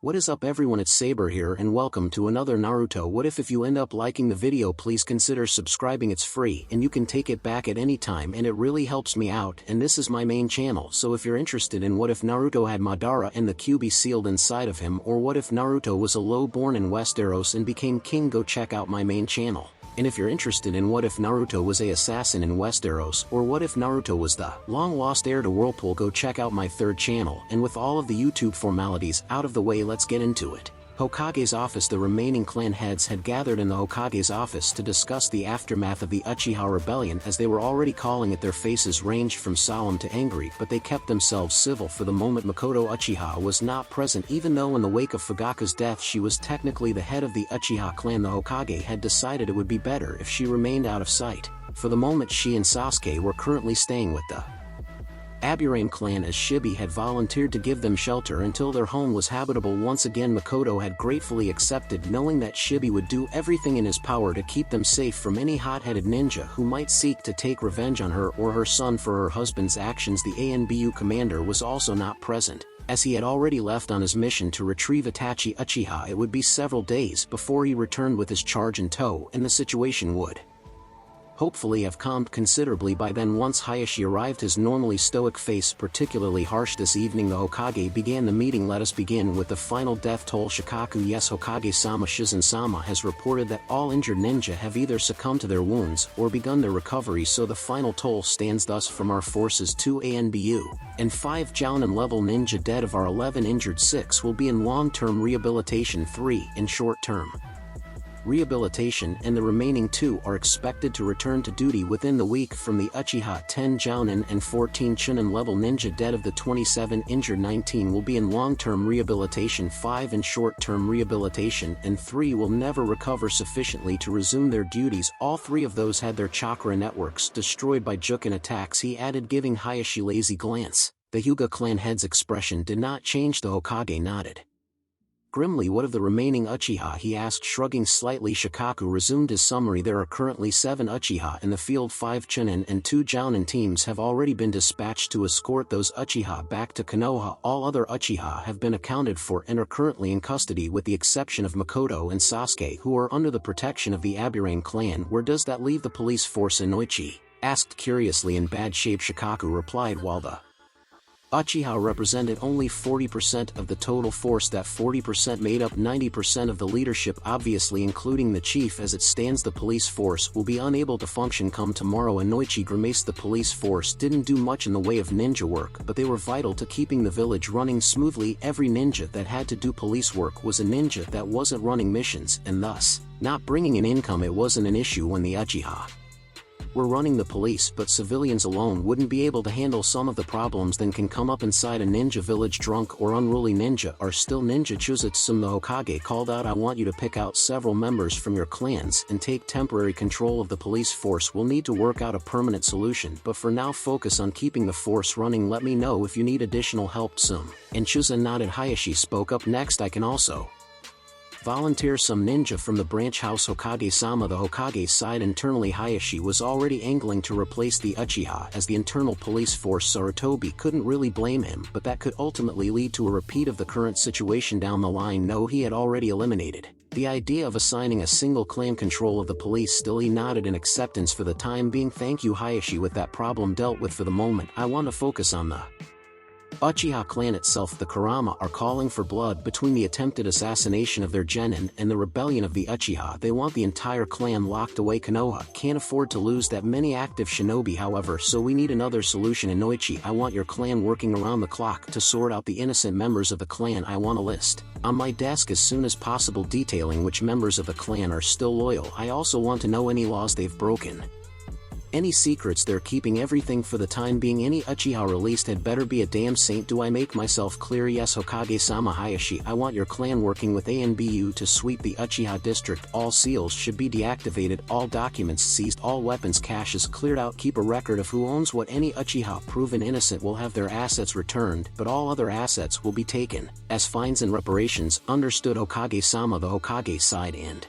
What is up everyone, it's Saber here and welcome to another Naruto What If you end up liking the video, please consider subscribing. It's free and you can take it back at any time and it really helps me out, and this is my main channel, so if you're interested in what if Naruto had Madara and the Kyubi sealed inside of him, or what if Naruto was a low born in Westeros and became king, go check out my main channel. And if you're interested in what if Naruto was a assassin in Westeros, or what if Naruto was the long-lost heir to Whirlpool, go check out my third channel. And with all of the YouTube formalities out of the way, let's get into it. Hokage's office. The remaining clan heads had gathered in the Hokage's office to discuss the aftermath of the Uchiha rebellion, as they were already calling it. Their faces ranged from solemn to angry, but they kept themselves civil for the moment. Makoto Uchiha was not present, even though in the wake of Fugaku's death she was technically the head of the Uchiha clan. The Hokage had decided it would be better if she remained out of sight. For the moment, she and Sasuke were currently staying with the Aburame clan, as Shibi had volunteered to give them shelter until their home was habitable once again. Makoto had gratefully accepted, knowing that Shibi would do everything in his power to keep them safe from any hot-headed ninja who might seek to take revenge on her or her son for her husband's actions. The ANBU commander was also not present, as he had already left on his mission to retrieve Itachi Uchiha. It would be several days before he returned with his charge in tow, and the situation would hopefully have calmed considerably by then. Once Hayashi arrived, his normally stoic face particularly harsh this evening. The Hokage began the meeting. Let us begin with the final death toll. Shikaku. Yes, Hokage-sama Shizen-sama has reported that all injured ninja have either succumbed to their wounds or begun their recovery, so the final toll stands thus: from our forces 2 ANBU and 5 Jounin level ninja dead. Of our 11 injured, 6 will be in long-term rehabilitation, 3 in short-term rehabilitation, and the remaining 2 are expected to return to duty within the week. From the Uchiha, 10 Jounin and 14 Chunin level ninja dead. Of the 27 injured, 19 will be in long-term rehabilitation, 5 in short-term rehabilitation, and 3 will never recover sufficiently to resume their duties. All 3 of those had their chakra networks destroyed by Jukin attacks, he added, giving Hayashi a lazy glance. The Hyuga clan head's expression did not change. The Hokage nodded grimly. What of the remaining Uchiha, he asked, shrugging slightly. Shikaku resumed his summary. There are currently 7 Uchiha in the field. 5 Chunin and 2 Jounin teams have already been dispatched to escort those Uchiha back to Konoha. All other Uchiha have been accounted for and are currently in custody, with the exception of Makoto and Sasuke, who are under the protection of the Aburame clan. Where does that leave the police force? Inoichi asked curiously. In bad shape, Shikaku replied. While the Uchiha represented only 40% of the total force, that 40% made up 90% of the leadership, obviously including the chief. As it stands, the police force will be unable to function come tomorrow. Inoichi grimaced. The police force didn't do much in the way of ninja work, but they were vital to keeping the village running smoothly. Every ninja that had to do police work was a ninja that wasn't running missions, and thus not bringing in income. It wasn't an issue when the Uchiha were running the police, but civilians alone wouldn't be able to handle some of the problems that can come up inside a ninja village. Drunk or unruly ninja are still ninja. Chuzutsume, the Hokage called out, I want you to pick out several members from your clans and take temporary control of the police force. We'll need to work out a permanent solution, but for now focus on keeping the force running. Let me know if you need additional help. Tsum and Chuzan nodded. Hayashi spoke up next. I can also volunteer some ninja from the branch house. Hokage-sama. The Hokage sighed internally. Hayashi was already angling to replace the Uchiha as the internal police force. Sarutobi couldn't really blame him, but that could ultimately lead to a repeat of the current situation down the line. No, he had already eliminated the idea of assigning a single clan control of the police. Still, he nodded in acceptance. For the time being, thank you, Hayashi. With that problem dealt with for the moment, I want to focus on the Uchiha clan itself. The Kurama are calling for blood between the attempted assassination of their genin and the rebellion of the Uchiha. They want the entire clan locked away. Konoha can't afford to lose that many active shinobi, however, so we need another solution. Inoichi, I want your clan working around the clock to sort out the innocent members of the clan. I want a list on my desk as soon as possible detailing which members of the clan are still loyal. I also want to know any laws they've broken, any secrets they're keeping. Everything for the time being. Any Uchiha released had better be a damn saint. Do I make myself clear? Yes, Hokage-sama. Hayashi, I want your clan working with ANBU to sweep the Uchiha district. All seals should be deactivated, all documents seized, all weapons caches cleared out. Keep a record of who owns what. Any Uchiha proven innocent will have their assets returned, but all other assets will be taken as fines and reparations. Understood, Hokage-sama. The Hokage sighed and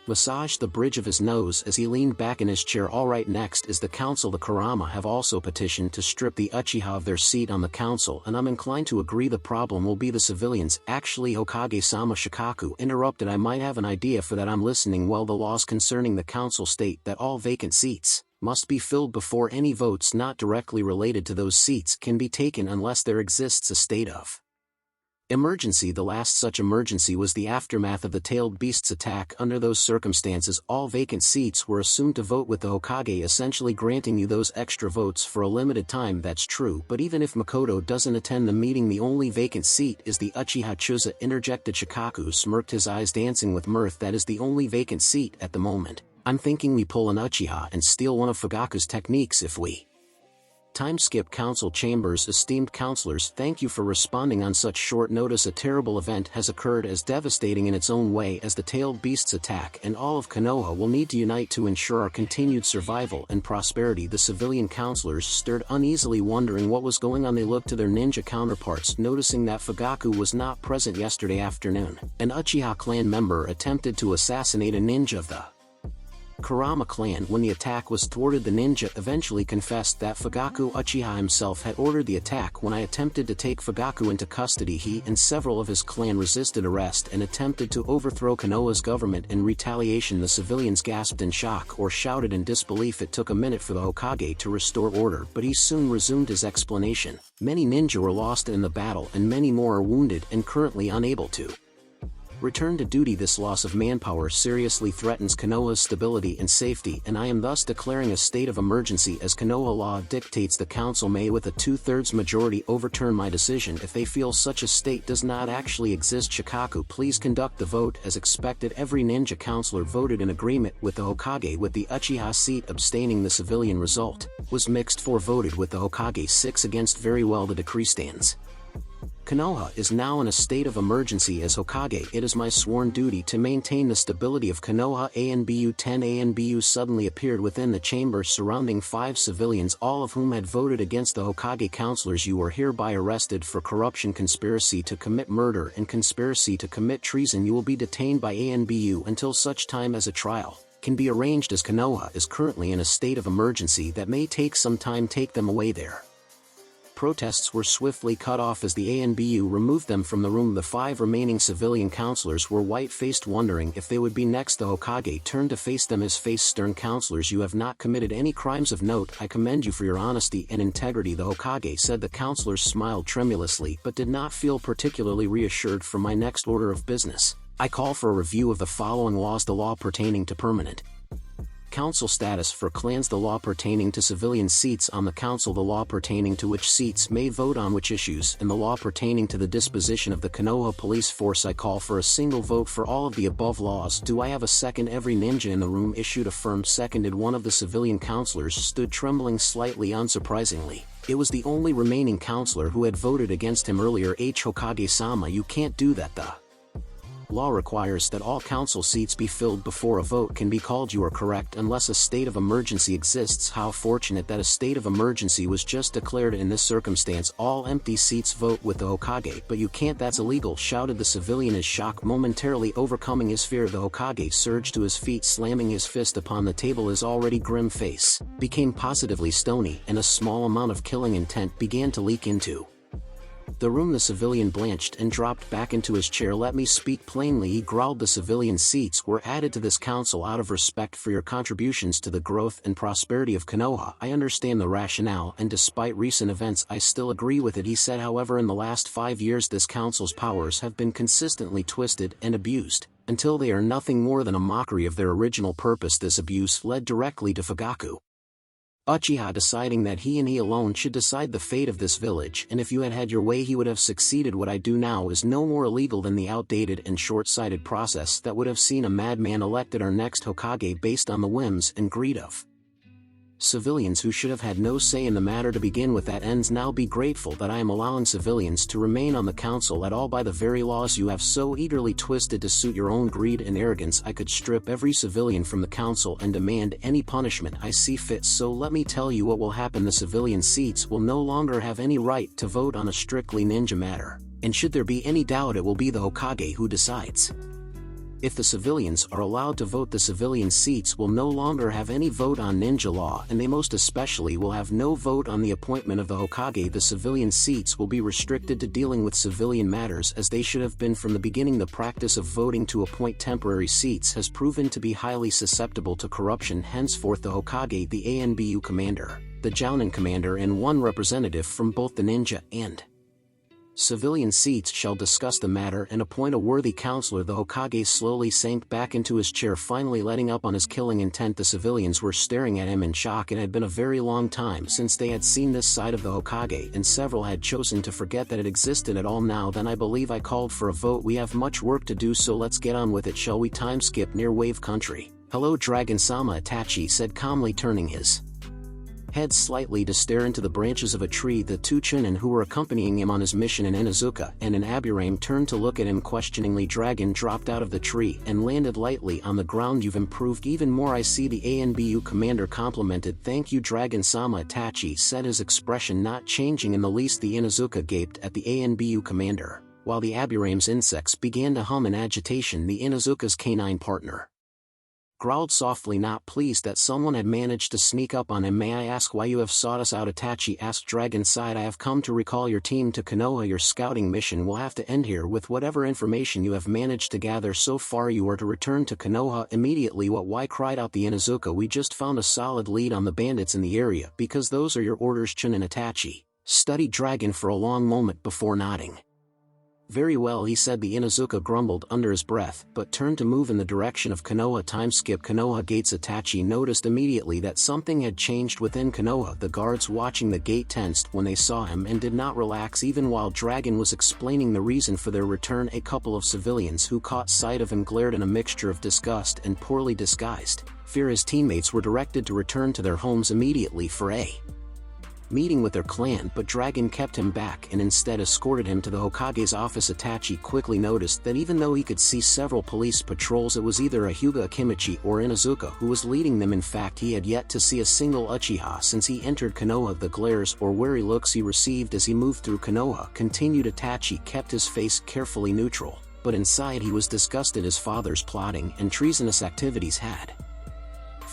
Massaged the bridge of his nose as he leaned back in his chair. Alright, next is the council. The Kurama have also petitioned to strip the Uchiha of their seat on the council, and I'm inclined to agree the problem will be the civilians. Actually, Hokage-sama, Shikaku interrupted. I might have an idea for that. I'm listening. Well, the laws concerning the council state that all vacant seats must be filled before any votes not directly related to those seats can be taken unless there exists a state of emergency. The last such emergency was the aftermath of the tailed beast's attack. Under those circumstances, all vacant seats were assumed to vote with the Hokage, essentially granting you those extra votes for a limited time. That's true, but even if Makoto doesn't attend the meeting, the only vacant seat is the Uchiha. Chusa interjected. Shikaku smirked, his eyes dancing with mirth. That is the only vacant seat at the moment. I'm thinking we pull an Uchiha and steal one of Fugaku's techniques if we time skip council chambers. Esteemed councilors, thank you for responding on such short notice. A terrible event has occurred as devastating in its own way as the tailed beast's attack, and all of Konoha will need to unite to ensure our continued survival and prosperity. The civilian councilors stirred uneasily, wondering what was going on. They looked to their ninja counterparts, noticing that Fugaku was not present yesterday afternoon. An Uchiha clan member attempted to assassinate a ninja of the Kurama clan. When the attack was thwarted, the ninja eventually confessed that Fugaku Uchiha himself had ordered the attack. When I attempted to take Fugaku into custody, he and several of his clan resisted arrest and attempted to overthrow Konoha's government in retaliation. The civilians gasped in shock or shouted in disbelief. It took a minute for the Hokage to restore order, but he soon resumed his explanation. Many ninja were lost in the battle and many more are wounded and currently unable to return to duty. This loss of manpower seriously threatens Konoha's stability and safety, and I am thus declaring a state of emergency. As Konoha law dictates, the council may with a 2/3 majority overturn my decision if they feel such a state does not actually exist. Shikaku, please conduct the vote as expected. Every ninja councilor voted in agreement with the Hokage, with the Uchiha seat abstaining. The civilian result was mixed. 4 voted with the Hokage, 6 against. Very well, the decree stands. Konoha is now in a state of emergency. As Hokage, it is my sworn duty to maintain the stability of Konoha. ANBU 10 ANBU suddenly appeared within the chamber, surrounding 5 civilians, all of whom had voted against the Hokage. Councilors, you are hereby arrested for corruption, conspiracy to commit murder, and conspiracy to commit treason. You will be detained by ANBU until such time as a trial can be arranged. As Konoha is currently in a state of emergency that may take some time, take them away there. Protests were swiftly cut off as the ANBU removed them from the room. The 5 remaining civilian councilors were white-faced, wondering if they would be next. The Hokage turned to face them, his face stern. Councilors, you have not committed any crimes of note. I commend you for your honesty and integrity, the Hokage said. The councilors smiled tremulously but did not feel particularly reassured. For my next order of business, I call for a review of the following laws: the law pertaining to permanent council status for clans, the law pertaining to civilian seats on the council, the law pertaining to which seats may vote on which issues, and the law pertaining to the disposition of the Konoha police force. I call for a single vote for all of the above laws. Do I have a second? Every ninja in the room issued a firm seconded. One of the civilian councilors stood trembling slightly. Unsurprisingly, it was the only remaining councilor who had voted against him earlier. Hokage-sama, you can't do that. The law requires that all council seats be filled before a vote can be called. You are correct, unless a state of emergency exists. How fortunate that a state of emergency was just declared. In this circumstance, all empty seats vote with the Hokage. But you can't, that's illegal, shouted the civilian, his shock momentarily overcoming his fear. The Hokage surged to his feet, slamming his fist upon the table. His already grim face became positively stony, and a small amount of killing intent began to leak into the room. The civilian blanched and dropped back into his chair. Let me speak plainly, he growled. The civilian seats were added to this council out of respect for your contributions to the growth and prosperity of Konoha. I understand the rationale, and despite recent events I still agree with it, he said. However, in the last 5 years this council's powers have been consistently twisted and abused, until they are nothing more than a mockery of their original purpose. This abuse led directly to Fugaku Uchiha deciding that he and he alone should decide the fate of this village, and if you had had your way he would have succeeded. What I do now is no more illegal than the outdated and short-sighted process that would have seen a madman elected our next Hokage based on the whims and greed of civilians who should have had no say in the matter to begin with. That ends now. Be grateful that I am allowing civilians to remain on the council at all by the very laws you have so eagerly twisted to suit your own greed and arrogance. I could strip every civilian from the council and demand any punishment I see fit. So let me tell you what will happen. The civilian seats will no longer have any right to vote on a strictly ninja matter, and should there be any doubt it will be the Hokage who decides. If the civilians are allowed to vote, the civilian seats will no longer have any vote on ninja law, and they most especially will have no vote on the appointment of the Hokage. The civilian seats will be restricted to dealing with civilian matters, as they should have been from the beginning. The practice of voting to appoint temporary seats has proven to be highly susceptible to corruption. Henceforth the Hokage, the ANBU commander, the Jounin commander, and one representative from both the ninja and civilian seats shall discuss the matter and appoint a worthy counselor. The Hokage slowly sank back into his chair, finally letting up on his killing intent. The civilians were staring at him in shock. It had been a very long time since they had seen this side of the Hokage, and several had chosen to forget that it existed at all. Now then, I believe I called for a vote. We have much work to do, so let's get on with it, shall we? Time skip near Wave Country. Hello, Dragon-sama, Itachi said calmly, turning his head slightly to stare into the branches of a tree. The two Chunin who were accompanying him on his mission in Inuzuka and in Aburame turned to look at him questioningly. Dragon dropped out of the tree and landed lightly on the ground. You've improved even more, I see, the ANBU commander complimented. Thank you, Dragon-sama, Itachi said, his expression not changing in the least. The Inuzuka gaped at the ANBU commander, while the Aburame's insects began to hum in agitation. The Inuzuka's canine partner growled softly, not pleased that someone had managed to sneak up on him. May I ask why you have sought us out? Itachi asked. Dragon sighed. I have come to recall your team to Konoha. Your scouting mission will have to end here. With whatever information you have managed to gather so far, you are to return to Konoha immediately. What? Why? Cried out the Inuzuka. We just found a solid lead on the bandits in the area. Because those are your orders, Chunin. Itachi studied Dragon for a long moment before nodding. Very well, he said. The Inuzuka grumbled under his breath, but turned to move in the direction of Konoha. Time skip. Konoha gates. Itachi noticed immediately that something had changed within Konoha. The guards watching the gate tensed when they saw him and did not relax even while Dragon was explaining the reason for their return. A couple of civilians who caught sight of him glared in a mixture of disgust and poorly disguised fear. His teammates were directed to return to their homes immediately for a meeting with their clan, but Dragon kept him back and instead escorted him to the Hokage's office. Itachi quickly noticed that even though he could see several police patrols, it was either a Hyuga Akimichi or Inuzuka who was leading them. In fact, he had yet to see a single Uchiha since he entered Konoha. The glares or wary looks he received as he moved through Konoha continued. Itachi kept his face carefully neutral, but inside he was disgusted. His father's plotting and treasonous activities had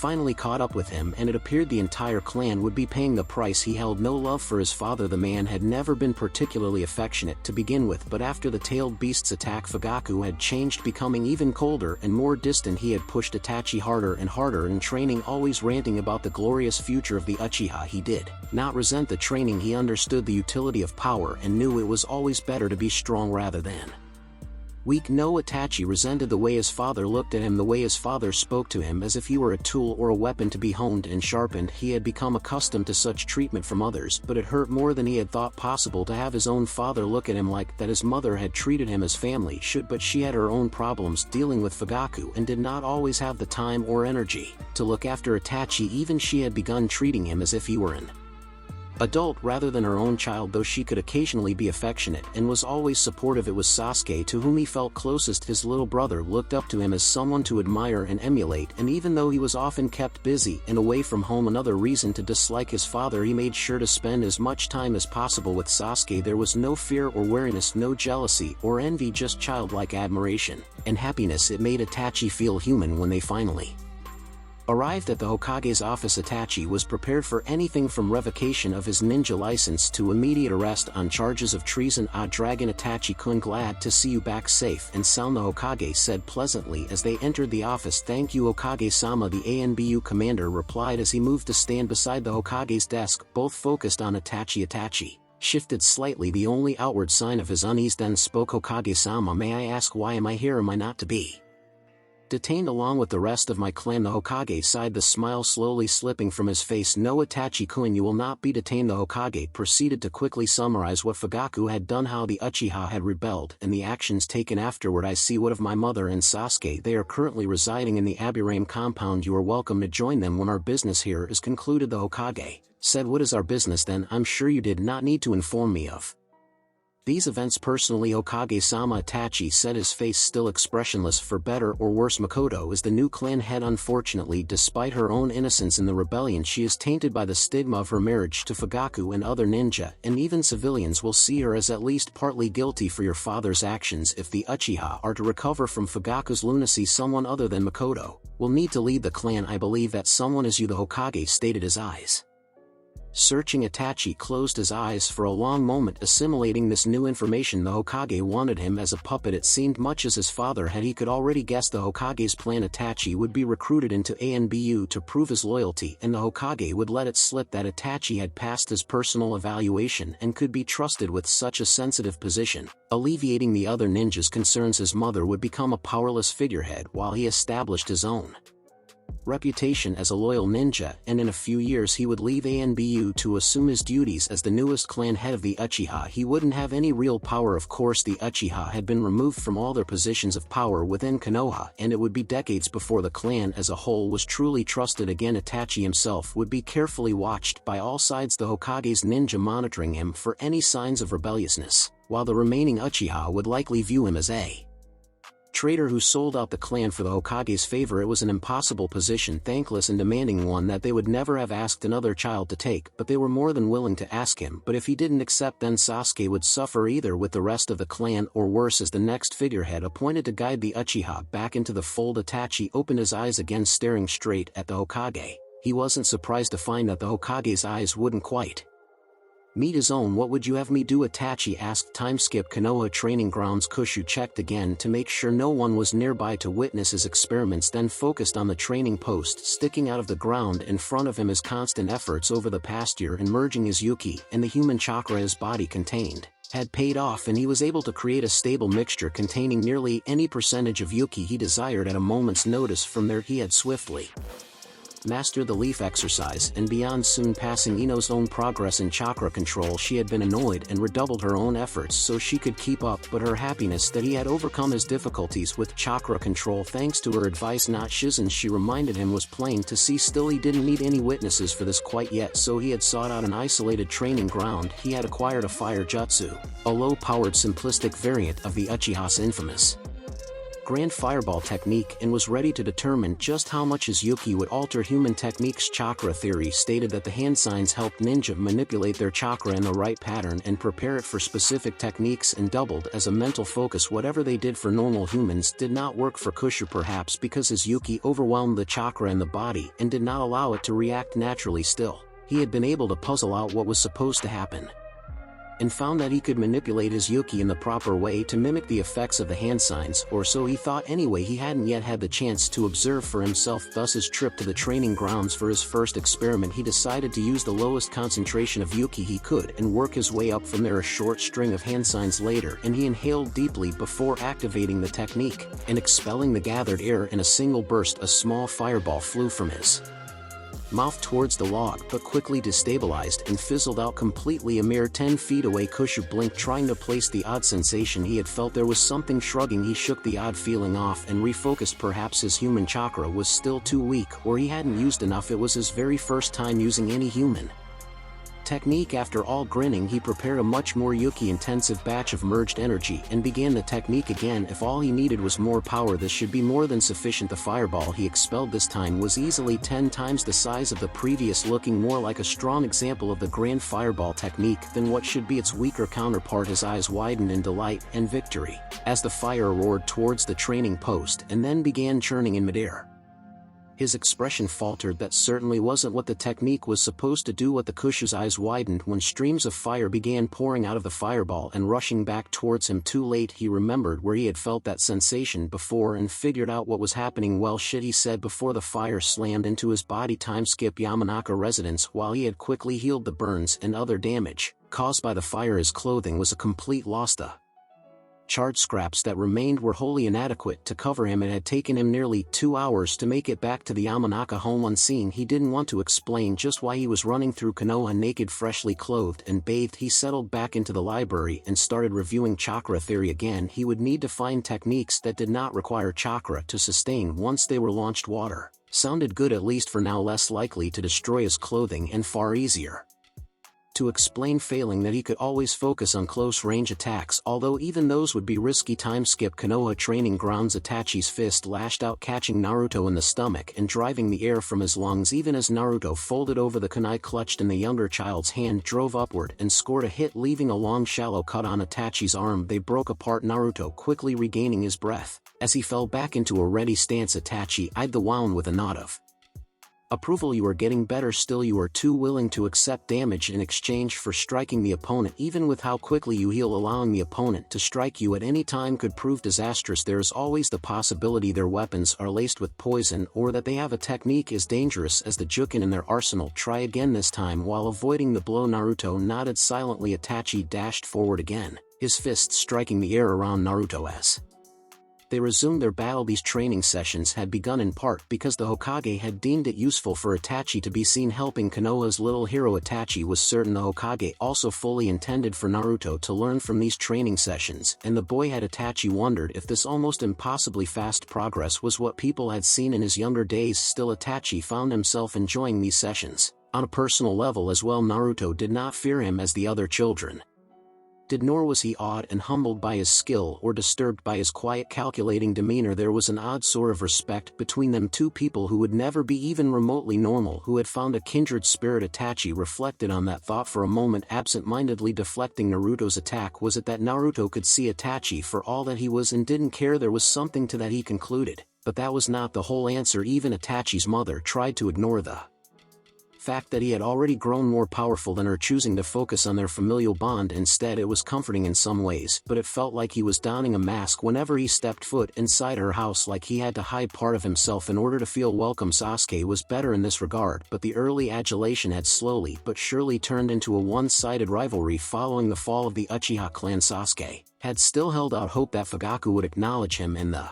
finally caught up with him, and it appeared the entire clan would be paying the price. He held no love for his father. The man had never been particularly affectionate to begin with, but after the tailed beast's attack, Fugaku had changed, becoming even colder and more distant. He had pushed Itachi harder and harder in training, always ranting about the glorious future of the Uchiha. He did not resent the training. He understood the utility of power and knew it was always better to be strong rather than weak. No, Itachi resented the way his father looked at him, the way his father spoke to him as if he were a tool or a weapon to be honed and sharpened. He had become accustomed to such treatment from others, but it hurt more than he had thought possible to have his own father look at him like that. His mother had treated him as family should, but she had her own problems dealing with Fugaku and did not always have the time or energy to look after Itachi. Even she had begun treating him as if he were an adult rather than her own child, though she could occasionally be affectionate and was always supportive. It was Sasuke to whom he felt closest. His little brother looked up to him as someone to admire and emulate, and even though he was often kept busy and away from home, another reason to dislike his father, he made sure to spend as much time as possible with Sasuke. There was no fear or wariness, no jealousy or envy, just childlike admiration and happiness. It made Itachi feel human. When they finally arrived at the Hokage's office, Itachi was prepared for anything from revocation of his ninja license to immediate arrest on charges of treason. Ah, Dragon, Itachi-kun, glad to see you back safe and sound, the Hokage said pleasantly as they entered the office. Thank you, Hokage-sama, the ANBU commander replied as he moved to stand beside the Hokage's desk, both focused on Itachi. Itachi shifted slightly, the only outward sign of his unease, then spoke. Hokage-sama, may I ask why am I here? Am I not to be detained along with the rest of my clan? The Hokage sighed, the smile slowly slipping from his face. No, Itachi-kun, you will not be detained. The Hokage proceeded to quickly summarize what Fugaku had done, how the Uchiha had rebelled, and the actions taken afterward. I see. What of my mother and Sasuke? They are currently residing in the Aburame compound. You are welcome to join them when our business here is concluded. The Hokage said. What is our business then? I'm sure you did not need to inform me of These events personally Hokage-sama Itachi said, his face still expressionless. For better or worse, Makoto is the new clan head. Unfortunately, despite her own innocence in the rebellion, she is tainted by the stigma of her marriage to Fugaku and other ninja, and even civilians will see her as at least partly guilty for your father's actions. If the Uchiha are to recover from Fugaku's lunacy, someone other than Makoto will need to lead the clan. I believe that someone is you, the Hokage stated, his eyes searching. Itachi closed his eyes for a long moment, assimilating this new information. The Hokage wanted him as a puppet. It seemed much as his father had. He could already guess the Hokage's plan. Itachi would be recruited into ANBU to prove his loyalty, and the Hokage would let it slip that Itachi had passed his personal evaluation and could be trusted with such a sensitive position, alleviating the other ninjas' concerns. His mother would become a powerless figurehead while he established his own reputation as a loyal ninja, and in a few years he would leave ANBU to assume his duties as the newest clan head of the Uchiha. He wouldn't have any real power. Of course, the Uchiha had been removed from all their positions of power within Konoha, and it would be decades before the clan as a whole was truly trusted again. Itachi himself would be carefully watched by all sides, the Hokage's ninja monitoring him for any signs of rebelliousness, while the remaining Uchiha would likely view him as a traitor who sold out the clan for the Hokage's favor. It was an impossible position, thankless and demanding one that they would never have asked another child to take, but they were more than willing to ask him. But if he didn't accept, then Sasuke would suffer either with the rest of the clan or worse as the next figurehead appointed to guide the Uchiha back into the fold. Itachi opened his eyes again, staring straight at the Hokage. He wasn't surprised to find that the Hokage's eyes wouldn't quite meet his own. What would you have me do? Itachi asked. Time skip. Konoha training grounds. Kushu checked again to make sure no one was nearby to witness his experiments, then focused on the training post sticking out of the ground in front of him. His constant efforts over the past year in merging his Yuki and the human chakra his body contained had paid off, and he was able to create a stable mixture containing nearly any percentage of Yuki he desired at a moment's notice. From there he had swiftly mastered the leaf exercise and beyond, soon passing Ino's own progress in chakra control. She had been annoyed and redoubled her own efforts so she could keep up, but her happiness that he had overcome his difficulties with chakra control thanks to her advice, not Shizen's, she reminded him, was plain to see. Still, he didn't need any witnesses for this quite yet, so he had sought out an isolated training ground. He had acquired a fire jutsu, a low-powered simplistic variant of the Uchiha's infamous Grand Fireball technique, and was ready to determine just how much his Yuki would alter human techniques. Chakra theory stated that the hand signs helped ninja manipulate their chakra in the right pattern and prepare it for specific techniques, and doubled as a mental focus. Whatever they did for normal humans did not work for Kushu, perhaps because his Yuki overwhelmed the chakra in the body and did not allow it to react naturally. Still, he had been able to puzzle out what was supposed to happen, and found that he could manipulate his Yuki in the proper way to mimic the effects of the hand signs, or so he thought anyway. He hadn't yet had the chance to observe for himself. Thus, his trip to the training grounds for his first experiment, he decided to use the lowest concentration of Yuki he could and work his way up from there. A short string of hand signs later, and he inhaled deeply before activating the technique and expelling the gathered air in a single burst. A small fireball flew from his mouth towards the log, but quickly destabilized and fizzled out completely a mere 10 feet away. Kushu blinked, trying to place the odd sensation he had felt. There was something. Shrugging, he shook the odd feeling off and refocused. Perhaps his human chakra was still too weak, or he hadn't used enough. It was his very first time using any human technique. After all, grinning, he prepared a much more Yuki-intensive batch of merged energy and began the technique again. If all he needed was more power, this should be more than sufficient. The fireball he expelled this time was easily 10 times the size of the previous, looking more like a strong example of the Grand Fireball technique than what should be its weaker counterpart. His eyes widened in delight and victory as the fire roared towards the training post and then began churning in midair. His expression faltered. That certainly wasn't what the technique was supposed to do. What the Kushu's eyes widened when streams of fire began pouring out of the fireball and rushing back towards him. Too late, he remembered where he had felt that sensation before and figured out what was happening. Well, shit, he said before the fire slammed into his body. Time skip. Yamanaka residence. While he had quickly healed the burns and other damage caused by the fire, his clothing was a complete loss. The charred scraps that remained were wholly inadequate to cover him. It had taken him nearly 2 hours to make it back to the Yamanaka home unseen. He didn't want to explain just why he was running through Konoha naked. Freshly clothed and bathed, he settled back into the library and started reviewing chakra theory again. He would need to find techniques that did not require chakra to sustain once they were launched. Water sounded good, at least for now, less likely to destroy his clothing and far easier to explain failing that he could always focus on close-range attacks, although even those would be risky. Time skip Konoha training grounds. Itachi's fist lashed out, catching Naruto in the stomach and driving the air from his lungs. Even as Naruto folded over, the kunai clutched in the younger child's hand drove upward and scored a hit, leaving a long shallow cut on Itachi's arm. They broke apart, Naruto quickly regaining his breath. As he fell back into a ready stance, Itachi eyed the wound with a nod of approval. You are getting better, still you are too willing to accept damage in exchange for striking the opponent. Even with how quickly you heal, allowing the opponent to strike you at any time could prove disastrous. There is always the possibility their weapons are laced with poison, or that they have a technique as dangerous as the Jukin in their arsenal. Try again, this time while avoiding the blow. Naruto nodded silently. Itachi dashed forward again, his fists striking the air around Naruto as they resumed their battle. These training sessions had begun in part because the Hokage had deemed it useful for Itachi to be seen helping Konoha's little hero. Itachi was certain the Hokage also fully intended for Naruto to learn from these training sessions, and the boy had Itachi wondered if this almost impossibly fast progress was what people had seen in his younger days. Still, Itachi found himself enjoying these sessions on a personal level as well. Naruto did not fear him as the other children did, nor was he awed and humbled by his skill or disturbed by his quiet, calculating demeanor. There was an odd sort of respect between them, two people who would never be even remotely normal, who had found a kindred spirit. Itachi reflected on that thought for a moment, absent-mindedly deflecting Naruto's attack. Was it that Naruto could see Itachi for all that he was and didn't care? There was something to that, he concluded, but that was not the whole answer. Even Itachi's mother tried to ignore the fact that he had already grown more powerful than her, choosing to focus on their familial bond instead. It was comforting in some ways, but it felt like he was donning a mask whenever he stepped foot inside her house, like he had to hide part of himself in order to feel welcome. Sasuke was better in this regard, but the early adulation had slowly but surely turned into a one-sided rivalry following the fall of the Uchiha clan. Sasuke had still held out hope that Fugaku would acknowledge him, and the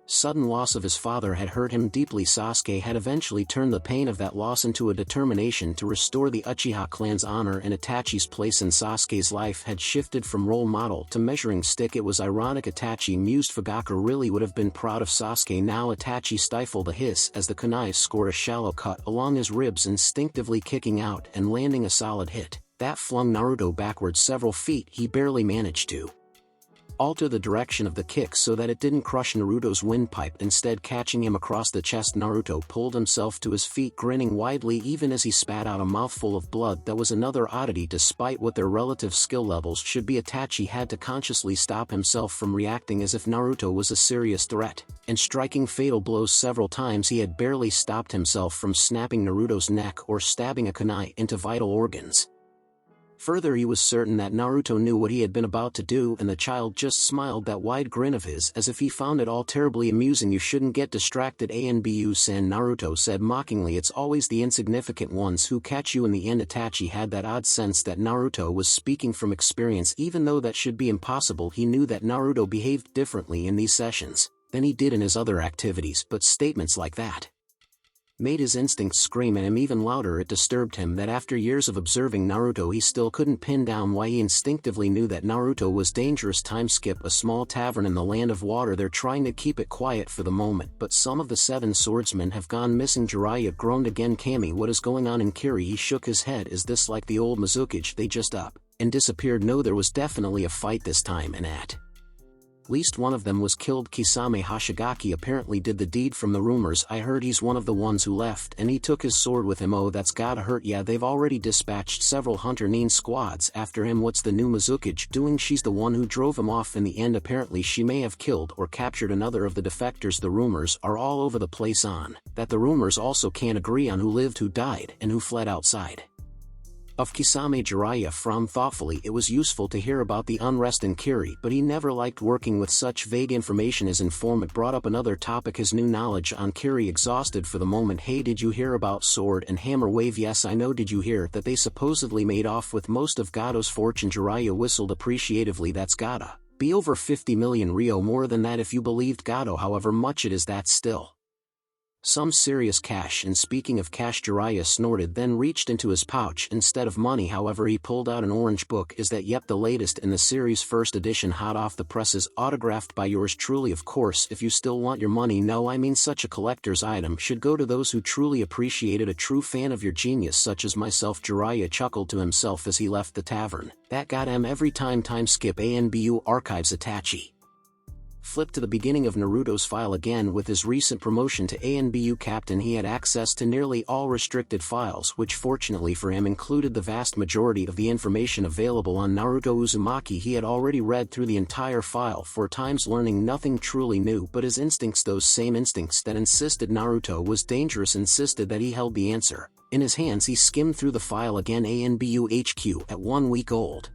sudden loss of his father had hurt him deeply. Sasuke had eventually turned the pain of that loss into a determination to restore the Uchiha clan's honor, and Itachi's place in Sasuke's life had shifted from role model to measuring stick. It was ironic, Itachi mused. Fugaku really would have been proud of Sasuke now. Itachi stifled a hiss as the kunai scored a shallow cut along his ribs, instinctively kicking out and landing a solid hit that flung Naruto backwards several feet. He barely managed to alter the direction of the kick so that it didn't crush Naruto's windpipe, instead catching him across the chest. Naruto pulled himself to his feet, grinning widely even as he spat out a mouthful of blood. That was another oddity. Despite what their relative skill levels should be, Itachi had to consciously stop himself from reacting as if Naruto was a serious threat, and striking fatal blows several times. He had barely stopped himself from snapping Naruto's neck or stabbing a kunai into vital organs. Further, he was certain that Naruto knew what he had been about to do, and the child just smiled, that wide grin of his, as if he found it all terribly amusing. You shouldn't get distracted, Anbu-san, Naruto said mockingly. It's always the insignificant ones who catch you in the end. Itachi had that odd sense that Naruto was speaking from experience, even though that should be impossible. He knew that Naruto behaved differently in these sessions than he did in his other activities, but statements like that made his instincts scream at him even louder. It disturbed him that after years of observing Naruto he still couldn't pin down why he instinctively knew that Naruto was dangerous. Time skip a small tavern in the land of water. They're trying to keep it quiet for the moment, but some of the 7 swordsmen have gone missing. Jiraiya groaned again. Kami, what is going on? In Kiri, he shook his head. Is this like the old Mizukage? They just up and disappeared. No, there was definitely a fight this time, and at least one of them was killed. Kisame Hoshigaki apparently did the deed from the rumors. I heard he's one of the ones who left, and he took his sword with him. Oh, that's gotta hurt. Yeah, they've already dispatched several Hunter Nin squads after him. What's the new Mizukage doing? She's the one who drove him off in the end. Apparently she may have killed or captured another of the defectors. The rumors are all over the place on that. The rumors also can't agree on who lived, who died, and who fled outside of Kisame. Jiraiya frowned thoughtfully. It was useful to hear about the unrest in Kiri, but he never liked working with such vague information. His informant brought up another topic, his new knowledge on Kiri. Exhausted for the moment. Hey, did you hear about Sword and Hammer Wave? Yes, I know. Did you hear that they supposedly made off with most of Gado's fortune? Jiraiya whistled appreciatively. That's gotta be over 50 million Ryo, more than that if you believed Gado. However much it is, that's still Some serious cash, and speaking of cash, Jiraiya snorted, then reached into his pouch. Instead of money, however, he pulled out an orange book. Is that yep, the latest in the series, first edition, hot off the presses, autographed by yours truly. Of course, if you still want your money, no, I mean such a collector's item should go to those who truly appreciate it, a true fan of your genius such as myself. Jiraiya chuckled to himself as he left the tavern. That got him every time. Time skip ANBU archives Itachi. Flip to the beginning of Naruto's file again. With his recent promotion to ANBU captain, he had access to nearly all restricted files, which fortunately for him included the vast majority of the information available on Naruto Uzumaki. He had already read through the entire file 4 times, learning nothing truly new, but his instincts, those same instincts that insisted Naruto was dangerous, insisted that he held the answer in his hands. He skimmed through the file again. ANBU HQ at 1 week old.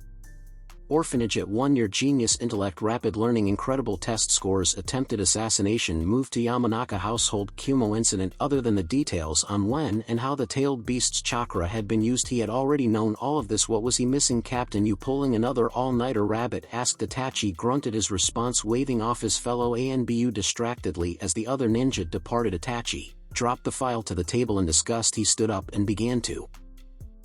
Orphanage at 1 year. Genius intellect, rapid learning, incredible test scores, attempted assassination, moved to Yamanaka household. Kumo incident. Other than the details on when and how the tailed beast's chakra had been used, he had already known all of this. What was he missing? Captain, you pulling another all-nighter? Rabbit asked. Itachi grunted his response, waving off his fellow ANBU distractedly as the other ninja departed. Itachi dropped the file to the table in disgust. He stood up and began to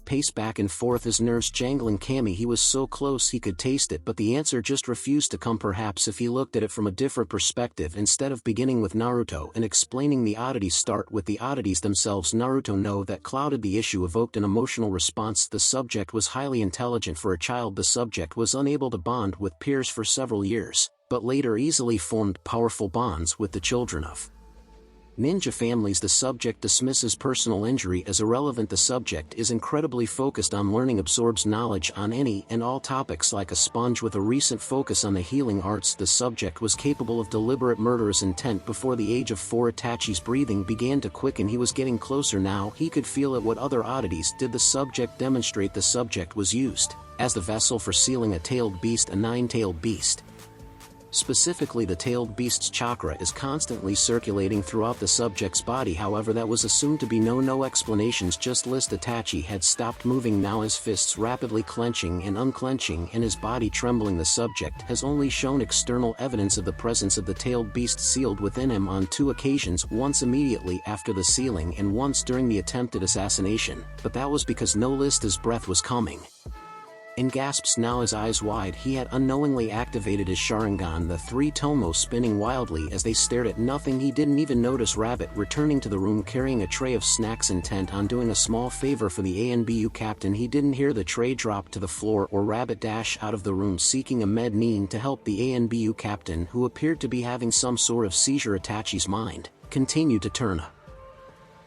pace back and forth, his nerves jangling. Kami, he was so close he could taste it, but the answer just refused to come. Perhaps if he looked at it from a different perspective, instead of beginning with Naruto and explaining the oddities, start with the oddities themselves. Naruto know that clouded the issue, evoked an emotional response. The subject was highly intelligent for a child. The subject was unable to bond with peers for several years, but later easily formed powerful bonds with the children of ninja families. The subject dismisses personal injury as irrelevant. The subject is incredibly focused on learning, absorbs knowledge on any and all topics like a sponge, with a recent focus on the healing arts. The subject was capable of deliberate murderous intent before the age of 4. Itachi's breathing began to quicken. He was getting closer now. He could feel it. What other oddities did the subject demonstrate? The subject was used as the vessel for sealing a tailed beast, a 9-tailed beast. Specifically, the tailed beast's chakra is constantly circulating throughout the subject's body. However, that was assumed to be no explanations, just list. Itachi had stopped moving now, his fists rapidly clenching and unclenching and his body trembling. The subject has only shown external evidence of the presence of the tailed beast sealed within him on 2 occasions, once immediately after the sealing and once during the attempted assassination, but that was because no list, his breath was coming in gasps now, his eyes wide. He had unknowingly activated his Sharingan, the 3 tomo spinning wildly as they stared at nothing. He didn't even notice Rabbit returning to the room carrying a tray of snacks, intent on doing a small favor for the ANBU captain. He didn't hear the tray drop to the floor or Rabbit dash out of the room seeking a menin to help the ANBU captain, who appeared to be having some sort of seizure. Itachi's mind continued to turn.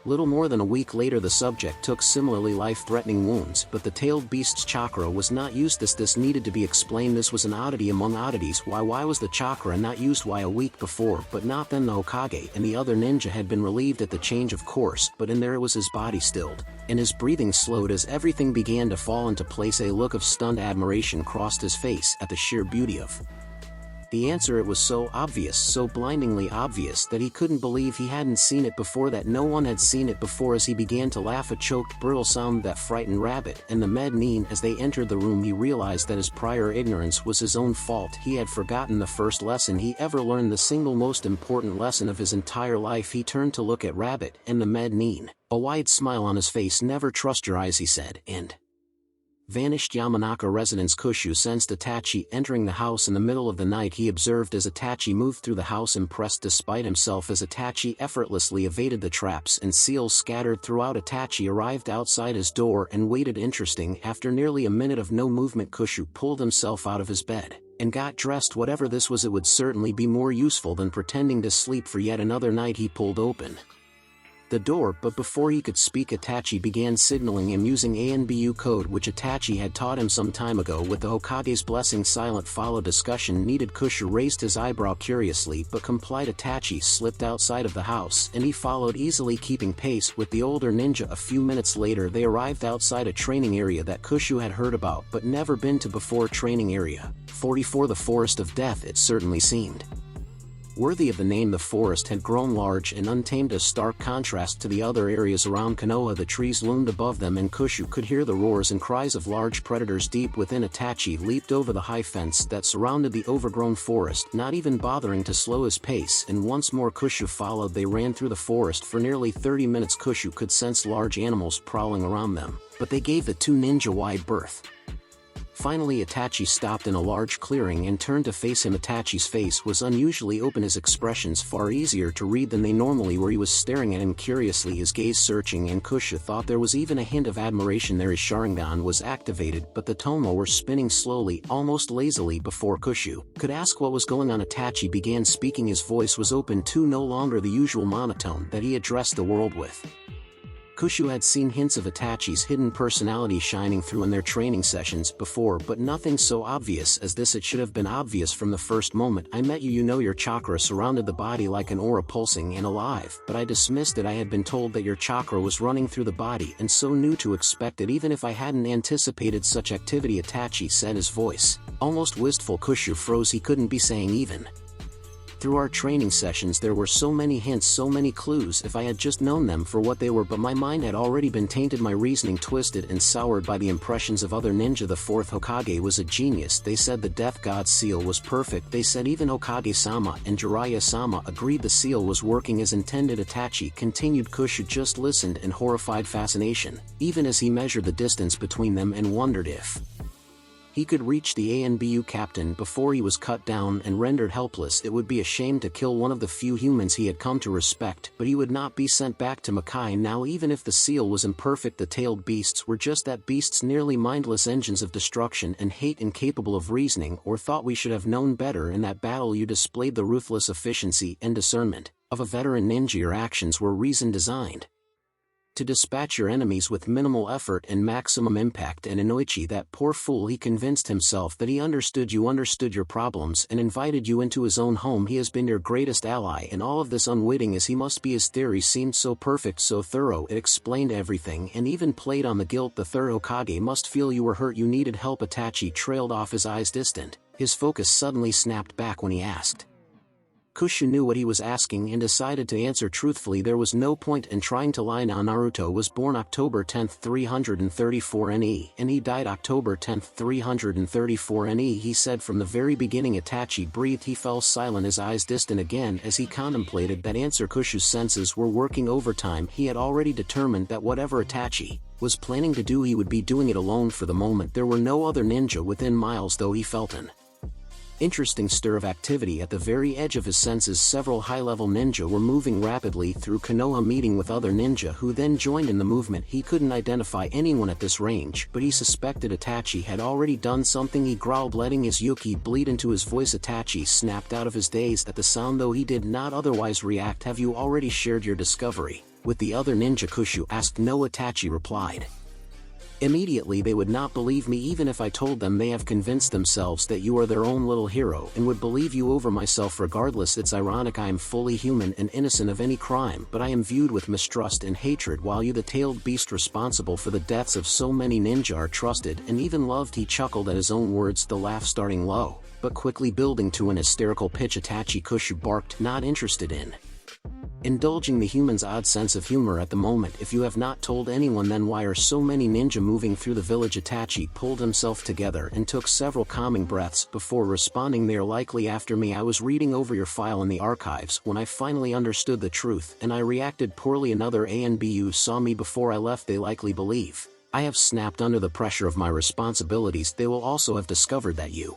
Little more than a week later, the subject took similarly life-threatening wounds, but the tailed beast's chakra was not used. This needed to be explained. This was an oddity among oddities. Why was the chakra not used? Why a week before, but not then? The Hokage and the other ninja had been relieved at the change of course, but in there it was his body stilled, and his breathing slowed as everything began to fall into place. A look of stunned admiration crossed his face at the sheer beauty of the answer. It was so obvious, so blindingly obvious, that he couldn't believe he hadn't seen it before, that no one had seen it before. As he began to laugh, a choked, brittle sound that frightened Rabbit and the menin as they entered the room. He realized that his prior ignorance was his own fault. He had forgotten the first lesson he ever learned, the single most important lesson of his entire life. He turned to look at Rabbit and the menin, a wide smile on his face. Never trust your eyes, he said, and vanished. Yamanaka residence. Kushu sensed Itachi entering the house in the middle of the night. He observed as Itachi moved through the house, impressed despite himself as Itachi effortlessly evaded the traps and seals scattered throughout. Itachi arrived outside his door and waited. Interesting, after nearly a minute of no movement, Kushu pulled himself out of his bed and got dressed. Whatever this was, it would certainly be more useful than pretending to sleep for yet another night. He pulled open the door, but before he could speak, Itachi began signaling him using ANBU code, which Itachi had taught him some time ago. With the Hokage's blessing, silent follow. Discussion needed. Kushu raised his eyebrow curiously but complied. Itachi slipped outside of the house and he followed, easily keeping pace with the older ninja. A few minutes later they arrived outside a training area that Kushu had heard about but never been to before. Training area 44, the Forest of Death, it certainly seemed. Worthy of the name, the forest had grown large and untamed, a stark contrast to the other areas around Konoha. The trees loomed above them, and Kushu could hear the roars and cries of large predators deep within. Itachi leaped over the high fence that surrounded the overgrown forest, not even bothering to slow his pace, and once more Kushu followed. They ran through the forest for nearly 30 minutes. Kushu could sense large animals prowling around them, but they gave the two ninja wide berth. Finally Itachi stopped in a large clearing and turned to face him. Itachi's face was unusually open, his expressions far easier to read than they normally were. He was staring at him curiously, his gaze searching, and Kushu thought there was even a hint of admiration there. His Sharingan was activated, but the Tomo were spinning slowly, almost lazily. Before Kushu could ask what was going on, Itachi began speaking. His voice was open too, no longer the usual monotone that he addressed the world with. Kushu had seen hints of Itachi's hidden personality shining through in their training sessions before, but nothing so obvious as this. It should have been obvious from the first moment I met you. You know, your chakra surrounded the body like an aura, pulsing and alive, but I dismissed it. I had been told that your chakra was running through the body, and so knew to expect it even if I hadn't anticipated such activity, Itachi said, his voice almost wistful. Kushu froze. He couldn't be saying even. Through our training sessions there were so many hints, so many clues. If I had just known them for what they were, but my mind had already been tainted, my reasoning twisted and soured by the impressions of other ninja. The fourth Hokage was a genius. They said the Death God's seal was perfect. They said even Hokage-sama and Jiraiya-sama agreed the seal was working as intended. Itachi continued. Kushu just listened in horrified fascination, even as he measured the distance between them and wondered if he could reach the ANBU captain before he was cut down and rendered helpless. It would be a shame to kill one of the few humans he had come to respect, but he would not be sent back to Makai now. Even if the seal was imperfect, the tailed beasts were just that, beasts, nearly mindless engines of destruction and hate, incapable of reasoning or thought. We should have known better. In that battle you displayed the ruthless efficiency and discernment of a veteran ninja. Your actions were reason designed to dispatch your enemies with minimal effort and maximum impact. And Inoichi, that poor fool, he convinced himself that he understood you, understood your problems, and invited you into his own home. He has been your greatest ally in all of this, unwitting as he must be. His theory seemed so perfect, so thorough. It explained everything and even played on the guilt. The third Hokage must feel you were hurt, you needed help. Itachi trailed off, his eyes distant. His focus suddenly snapped back when he asked. Kushu knew what he was asking and decided to answer truthfully. There was no point in trying to lie now. Naruto was born October 10, 334 NE, and he died October 10, 334 NE. He said from the very beginning. Itachi breathed. He fell silent, his eyes distant again as he contemplated that answer. Kushu's senses were working overtime. He had already determined that whatever Itachi was planning to do, he would be doing it alone for the moment. There were no other ninja within miles, though he felt an interesting stir of activity at the very edge of his senses. Several high-level ninja were moving rapidly through Konoha, meeting with other ninja who then joined in the movement. He couldn't identify anyone at this range, but he suspected Itachi had already done something. He growled, letting his yuki bleed into his voice. Itachi snapped out of his daze at the sound, though he did not otherwise react. Have you already shared your discovery with the other ninja? Kushu asked. No, Itachi replied. Immediately. They would not believe me even if I told them. They have convinced themselves that you are their own little hero and would believe you over myself regardless. It's ironic. I am fully human and innocent of any crime, but I am viewed with mistrust and hatred, while you, the tailed beast responsible for the deaths of so many ninja, are trusted and even loved. He chuckled at his own words, the laugh starting low, but quickly building to an hysterical pitch. Itachi, Kushu barked, not interested in indulging the human's odd sense of humor at the moment. If you have not told anyone, then why are so many ninja moving through the village? Itachi pulled himself together and took several calming breaths before responding. They are likely after me. I was reading over your file in the archives when I finally understood the truth, and I reacted poorly. Another ANBU saw me before I left. They likely believe I have snapped under the pressure of my responsibilities. They will also have discovered that you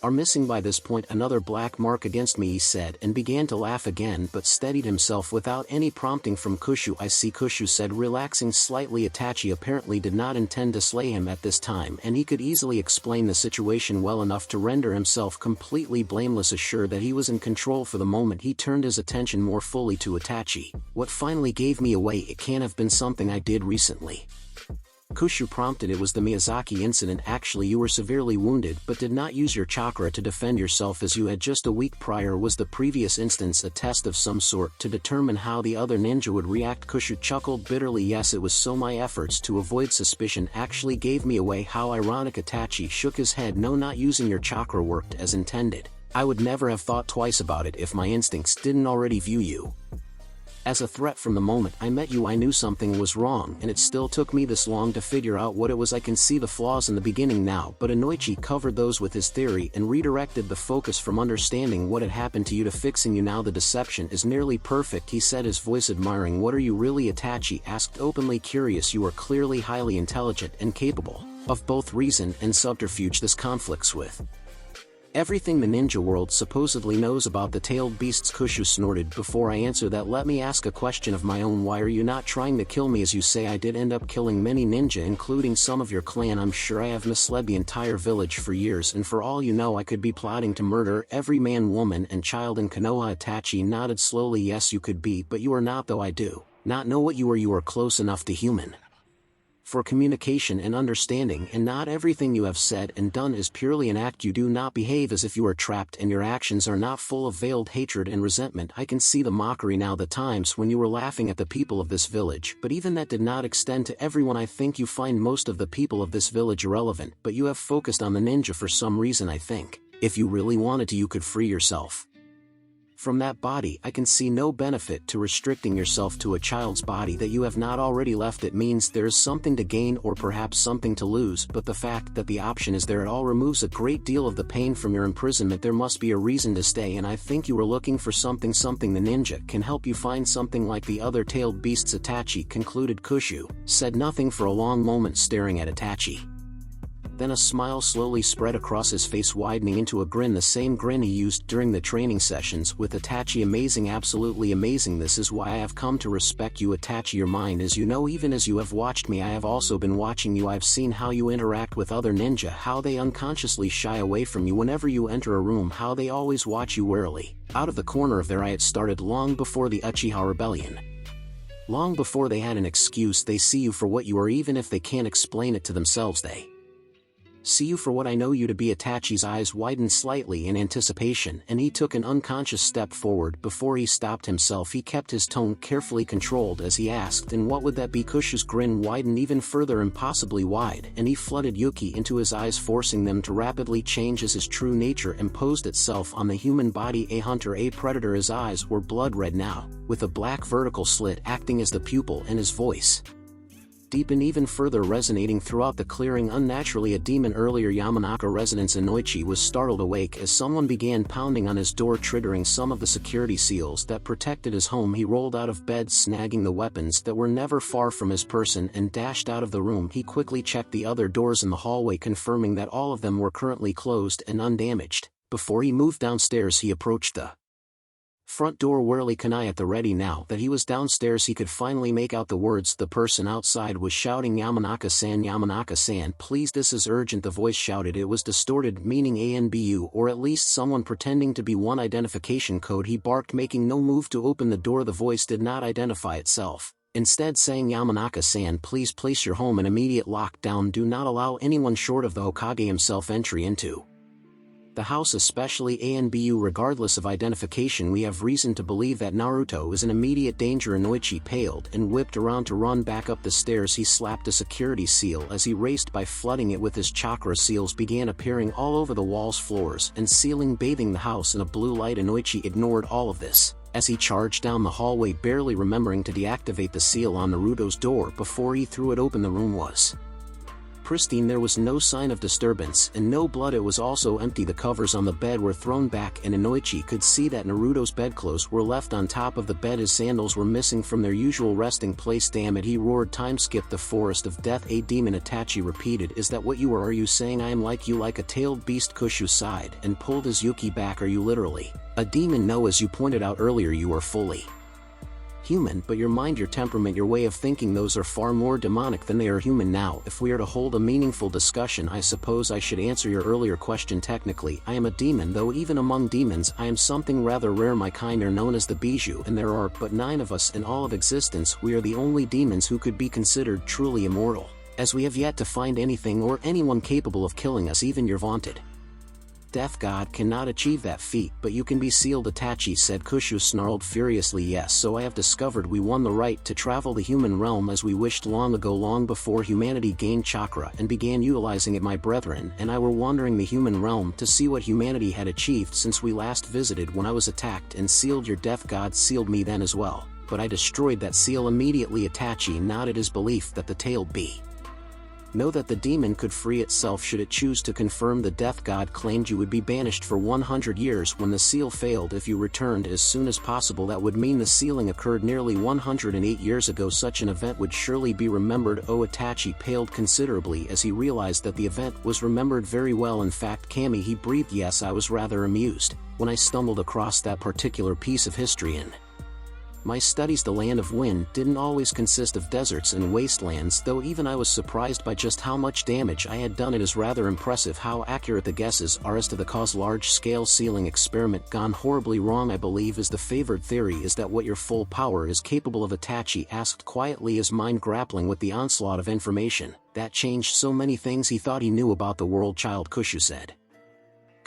are missing by this point. Another black mark against me, he said, and began to laugh again, but steadied himself without any prompting from Kushu. I see, Kushu said, relaxing slightly. Itachi apparently did not intend to slay him at this time, and he could easily explain the situation well enough to render himself completely blameless. Assured that he was in control for the moment, he turned his attention more fully to Itachi. What finally gave me away? It can't have been something I did recently, Kushu prompted. It was the Miyazaki incident. Actually, you were severely wounded but did not use your chakra to defend yourself as you had just a week prior. Was the previous instance a test of some sort to determine how the other ninja would react? Kushu chuckled bitterly. Yes, it was. So my efforts to avoid suspicion actually gave me away. How ironic. Itachi shook his head. No, not using your chakra worked as intended. I would never have thought twice about it if my instincts didn't already view you as a threat. From the moment I met you I knew something was wrong, and it still took me this long to figure out what it was. I can see the flaws in the beginning now, but Inoichi covered those with his theory and redirected the focus from understanding what had happened to you to fixing you. Now the deception is nearly perfect, he said, his voice admiring. What are you really? Itachi asked, openly curious. You are clearly highly intelligent and capable of both reason and subterfuge. This conflicts with everything the ninja world supposedly knows about the tailed beasts. Kushu snorted. Before I answer that, let me ask a question of my own. Why are you not trying to kill me? As you say, I did end up killing many ninja, including some of your clan. I'm sure I have misled the entire village for years, and for all you know I could be plotting to murder every man, woman, and child in Konoha. Itachi nodded slowly. Yes, you could be, but you are not, though I do not know what you are. You are close enough to human for communication and understanding, and not everything you have said and done is purely an act. You do not behave as if you are trapped, and your actions are not full of veiled hatred and resentment. I can see the mockery now, the times when you were laughing at the people of this village, but even that did not extend to everyone. I think you find most of the people of this village irrelevant, but you have focused on the ninja for some reason. I think if you really wanted to, you could free yourself from that body. I can see no benefit to restricting yourself to a child's body that you have not already left. It means there is something to gain or perhaps something to lose, but the fact that the option is there, it all removes a great deal of the pain from your imprisonment. There must be a reason to stay, and I think you are looking for something. The ninja can help you find something like the other tailed beasts. Itachi concluded. Kushu said nothing for a long moment, staring at Itachi. Then a smile slowly spread across his face, widening into a grin, the same grin he used during the training sessions with Itachi. Amazing, absolutely amazing. This is why I have come to respect you, Itachi. Your mind, as you know, even as you have watched me, I have also been watching you. I have seen how you interact with other ninja, how they unconsciously shy away from you whenever you enter a room, how they always watch you warily out of the corner of their eye. It started long before the Uchiha rebellion. Long before they had an excuse, they see you for what you are. Even if they can't explain it to themselves, they see you for what I know you to be. Itachi's eyes widened slightly in anticipation, and he took an unconscious step forward. Before he stopped himself, he kept his tone carefully controlled as he asked, and what would that be? Kushu's grin widened even further, impossibly wide, and he flooded Yuki into his eyes, forcing them to rapidly change as his true nature imposed itself on the human body. A hunter, a predator. His eyes were blood red now, with a black vertical slit acting as the pupil, and his voice deepened even further, resonating throughout the clearing unnaturally. A demon. Earlier Yamanaka residence. Inoichi was startled awake as someone began pounding on his door, triggering some of the security seals that protected his home. He rolled out of bed, snagging the weapons that were never far from his person, and dashed out of the room. He quickly checked the other doors in the hallway, confirming that all of them were currently closed and undamaged. Before he moved downstairs, he approached the front door warily, kunai at the ready. Now that he was downstairs, he could finally make out the words the person outside was shouting. Yamanaka-san, please, this is urgent. The voice shouted. It was distorted, meaning ANBU, or at least someone pretending to be one. Identification code, he barked, making no move to open the door. The voice did not identify itself, instead saying, Yamanaka-san, please place your home in immediate lockdown. Do not allow anyone short of the Hokage himself entry into the house, especially ANBU. Regardless of identification, we have reason to believe that Naruto is in immediate danger. Inoichi paled and whipped around to run back up the stairs. He slapped a security seal as he raced by, flooding it with his chakra. Seals began appearing all over the walls, floors, and ceiling, bathing the house in a blue light. Inoichi ignored all of this as he charged down the hallway, barely remembering to deactivate the seal on Naruto's door before he threw it open. The room was pristine. There was no sign of disturbance and no blood. It was also empty. The covers on the bed were thrown back, and Inoichi could see that Naruto's bedclothes were left on top of the bed. His sandals were missing from their usual resting place. Damn it, he roared. Time skip. The forest of death. A demon. Itachi repeated, is that what you are? Are you saying I am like you, like a tailed beast? Kushu sighed and pulled his Yuki back. Are you literally a demon? No, as you pointed out earlier, you are fully human, but your mind, your temperament, your way of thinking, those are far more demonic than they are human. Now, if we are to hold a meaningful discussion, I suppose I should answer your earlier question. Technically, I am a demon, though even among demons, I am something rather rare. My kind are known as the Bijou, and there are but 9 of us in all of existence. We are the only demons who could be considered truly immortal, as we have yet to find anything or anyone capable of killing us, even your vaunted Death God cannot achieve that feat, but you can be sealed, Itachi said. Kushu snarled furiously. Yes, so I have discovered we won the right to travel the human realm as we wished long ago, long before humanity gained chakra and began utilizing it. My brethren and I were wandering the human realm to see what humanity had achieved since we last visited when I was attacked and sealed. Your Death God sealed me then as well, but I destroyed that seal immediately. Itachi nodded his belief that the tale be. Know that the demon could free itself should it choose to confirm. The Death God claimed you would be banished for 100 years when the seal failed. If you returned as soon as possible, that would mean the sealing occurred nearly 108 years ago. Such an event would surely be remembered. Oh, Itachi paled considerably as he realized that the event was remembered very well. In fact, Kami, he breathed. Yes, I was rather amused when I stumbled across that particular piece of history in my studies. The land of wind didn't always consist of deserts and wastelands, though even I was surprised by just how much damage I had done. It is rather impressive how accurate the guesses are as to the cause. Large-scale sealing experiment gone horribly wrong, I believe, is the favored theory. Is that what your full power is capable of? Itachi asked quietly, his mind grappling with the onslaught of information that changed so many things he thought he knew about the world. Child, Kushu said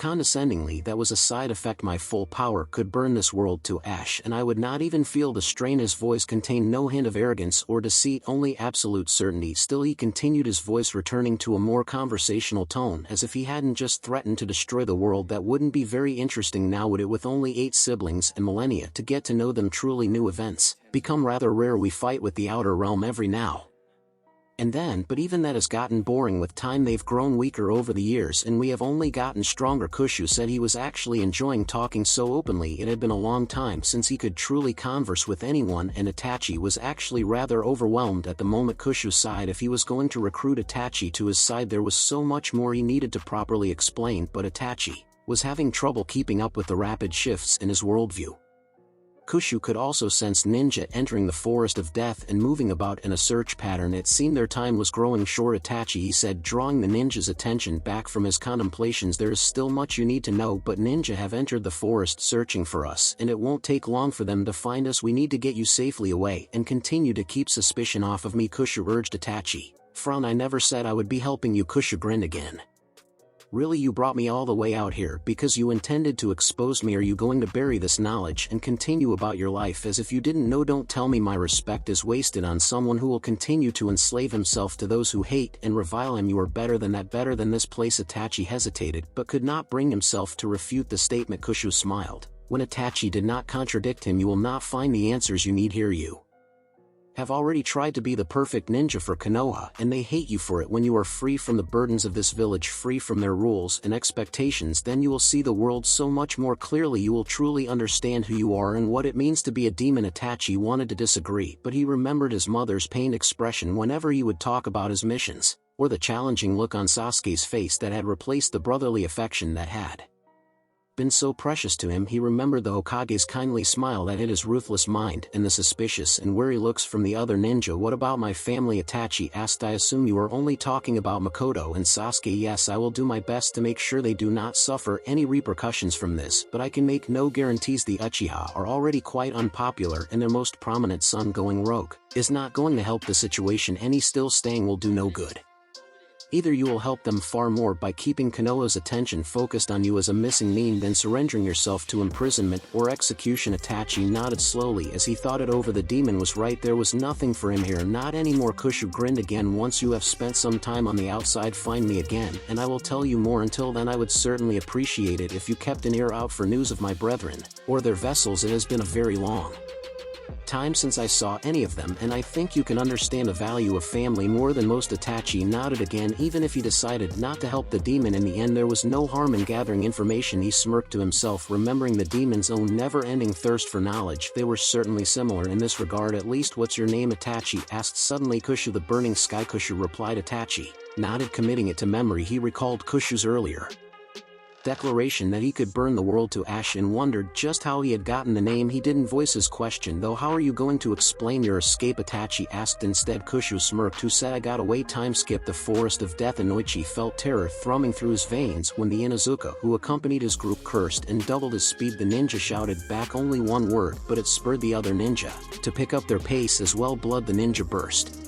condescendingly, that was a side effect. My full power could burn this world to ash and I would not even feel the strain. His voice contained no hint of arrogance or deceit, only absolute certainty. Still, he continued, his voice returning to a more conversational tone, as if he hadn't just threatened to destroy the world. That wouldn't be very interesting now, would it? With only 8 siblings and millennia to get to know them, truly new events become rather rare. We fight with the outer realm every now and then, but even that has gotten boring with time. They've grown weaker over the years and we have only gotten stronger. Kushu said he was actually enjoying talking so openly. It had been a long time since he could truly converse with anyone, and Itachi was actually rather overwhelmed at the moment. Kushu sighed. If he was going to recruit Itachi to his side, there was so much more he needed to properly explain, but Itachi was having trouble keeping up with the rapid shifts in his worldview. Kushu could also sense ninja entering the forest of death and moving about in a search pattern. It seemed their time was growing short. Itachi, he said, drawing the ninja's attention back from his contemplations. There is still much you need to know, but ninja have entered the forest searching for us, and it won't take long for them to find us. We need to get you safely away and continue to keep suspicion off of me, Kushu urged. Itachi frowned. I never said I would be helping you. Kushu grinned again. Really, you brought me all the way out here because you intended to expose me? Are you going to bury this knowledge and continue about your life as if you didn't know? Don't tell me my respect is wasted on someone who will continue to enslave himself to those who hate and revile him. You are better than that, better than this place. Itachi hesitated but could not bring himself to refute the statement. Kushu smiled when Itachi did not contradict him. You will not find the answers you need here. You have already tried to be the perfect ninja for Konoha, and they hate you for it. When you are free from the burdens of this village, free from their rules and expectations, then you will see the world so much more clearly. You will truly understand who you are and what it means to be a demon. Itachi wanted to disagree, but he remembered his mother's pained expression whenever he would talk about his missions, or the challenging look on Sasuke's face that had replaced the brotherly affection that had been so precious to him. He remembered the Hokage's kindly smile that hit his ruthless mind and the suspicious and wary looks from the other ninja. What about my family? Itachi asked. I assume you are only talking about Makoto and Sasuke. Yes, I will do my best to make sure they do not suffer any repercussions from this, but I can make no guarantees. The Uchiha are already quite unpopular and their most prominent son going rogue is not going to help the situation any. Still, staying will do no good. Either you will help them far more by keeping Konoha's attention focused on you as a missing nin than surrendering yourself to imprisonment or execution. Itachi nodded slowly as he thought it over. The demon was right. There was nothing for him here, not anymore. Kushu grinned again. Once you have spent some time on the outside, find me again and I will tell you more. Until then, I would certainly appreciate it if you kept an ear out for news of my brethren or their vessels. It has been a very long time since I saw any of them, and I think you can understand the value of family more than most. Itachi nodded again. Even if he decided not to help the demon in the end, there was no harm in gathering information. He smirked to himself, remembering the demon's own never-ending thirst for knowledge. They were certainly similar in this regard, at least. What's your name? Itachi asked suddenly. Kushu, the burning sky. Kushu replied. Itachi nodded, committing it to memory. He recalled Kushu's earlier declaration that he could burn the world to ash and wondered just how he had gotten the name. He didn't voice his question though. How are you going to explain your escape? Itachi asked instead. Kushu smirked. Who said I got away? Time skip. The forest of death. Inoichi felt terror thrumming through his veins when the Inuzuka who accompanied his group cursed and doubled his speed. The ninja shouted back only one word, but it spurred the other ninja to pick up their pace as well. Blood. The ninja burst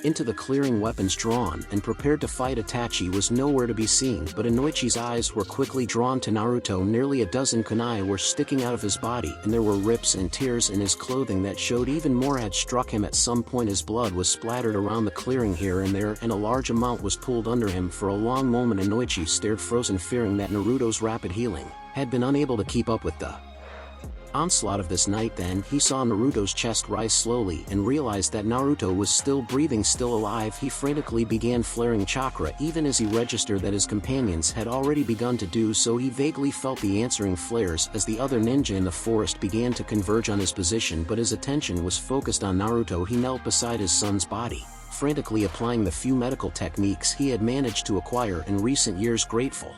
Into the clearing, weapons drawn and prepared to fight. Itachi was nowhere to be seen, but Inoichi's eyes were quickly drawn to Naruto. Nearly a dozen kunai were sticking out of his body, and there were rips and tears in his clothing that showed even more had struck him at some point. His blood was splattered around the clearing here and there, and a large amount was pooled under him. For a long moment Inoichi stared frozen, fearing that Naruto's rapid healing had been unable to keep up with the onslaught of this night. Then he saw Naruto's chest rise slowly and realized that Naruto was still breathing, still alive. He frantically began flaring chakra even as he registered that his companions had already begun to do so. He vaguely felt the answering flares as the other ninja in the forest began to converge on his position, but his attention was focused on Naruto. He knelt beside his son's body, frantically applying the few medical techniques he had managed to acquire in recent years, grateful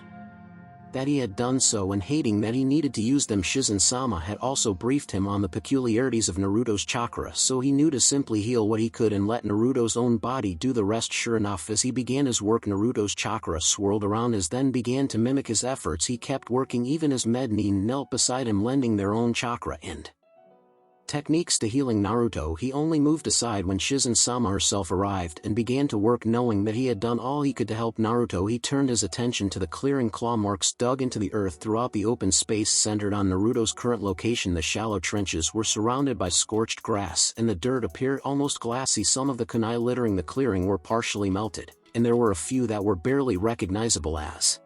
that he had done so and hating that he needed to use them. Shizen-sama had also briefed him on the peculiarities of Naruto's chakra, so he knew to simply heal what he could and let Naruto's own body do the rest. Sure enough, as he began his work, Naruto's chakra swirled around his then began to mimic his efforts. He kept working even as Mednin knelt beside him, lending their own chakra and techniques to healing Naruto. He only moved aside when Shizen-sama herself arrived and began to work. Knowing that he had done all he could to help Naruto, he turned his attention to the clearing. Claw marks dug into the earth throughout the open space centered on Naruto's current location. The shallow trenches were surrounded by scorched grass, and the dirt appeared almost glassy. Some of the kunai littering the clearing were partially melted, and there were a few that were barely recognizable as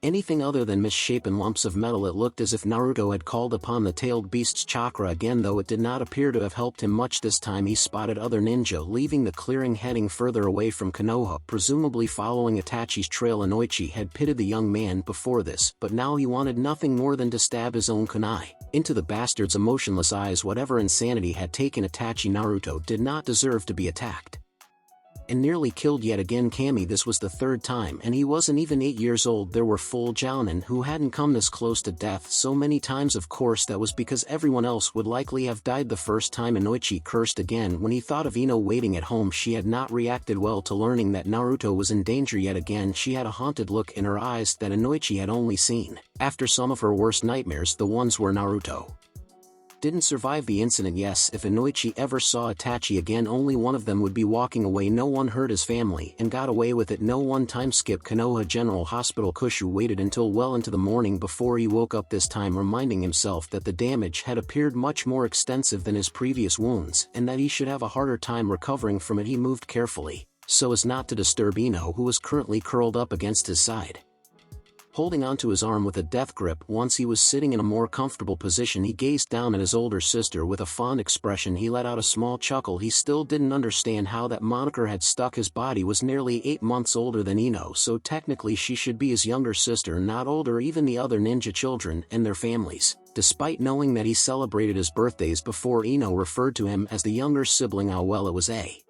anything other than misshapen lumps of metal. It looked as if Naruto had called upon the tailed beast's chakra again, though it did not appear to have helped him much. This time he spotted other ninja leaving the clearing, heading further away from Konoha, presumably following Itachi's trail. Inoichi had pitied the young man before this, but now he wanted nothing more than to stab his own kunai into the bastard's emotionless eyes. Whatever insanity had taken Itachi, Naruto did not deserve to be attacked and nearly killed yet again. Kami, this was the third time, and he wasn't even 8 years old. There were full jounin who hadn't come this close to death so many times. Of course that was because everyone else would likely have died the first time. Inoichi cursed again when he thought of Ino waiting at home. She had not reacted well to learning that Naruto was in danger yet again. She had a haunted look in her eyes that Inoichi had only seen after some of her worst nightmares, the ones where Naruto didn't survive the incident. Yes, if Inoichi ever saw Itachi again, only one of them would be walking away. No one hurt his family and got away with it. No one. Time skip. Konoha General Hospital. Kushu waited until well into the morning before he woke up, this time reminding himself that the damage had appeared much more extensive than his previous wounds and that he should have a harder time recovering from it. He moved carefully so as not to disturb Ino, who was currently curled up against his side, holding onto his arm with a death grip. Once he was sitting in a more comfortable position, he gazed down at his older sister with a fond expression. He let out a small chuckle. He still didn't understand how that moniker had stuck. His body was nearly 8 months older than Ino, so technically she should be his younger sister, not older. Even the other ninja children and their families, despite knowing that he celebrated his birthdays before Ino, referred to him as the younger sibling. Oh well, it was a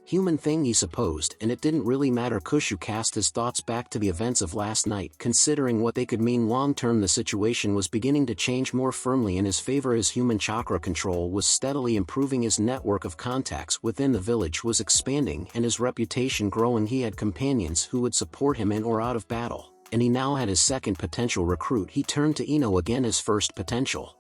human thing, he supposed, and it didn't really matter. Kushu cast his thoughts back to the events of last night, considering what they could mean long term. The situation was beginning to change more firmly in his favor. His human chakra control was steadily improving. His network of contacts within the village was expanding and his reputation growing. He had companions who would support him in or out of battle, and he now had his second potential recruit. He turned to Ino again. His first potential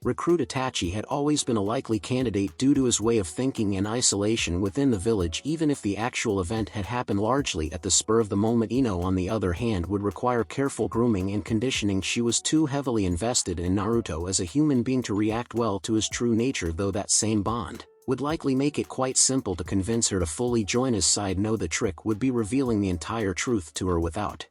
recruit, Itachi, had always been a likely candidate due to his way of thinking and isolation within the village, even if the actual event had happened largely at the spur of the moment. Ino, on the other hand, would require careful grooming and conditioning. She was too heavily invested in Naruto as a human being to react well to his true nature, though that same bond would likely make it quite simple to convince her to fully join his side. No, the trick would be revealing the entire truth to her without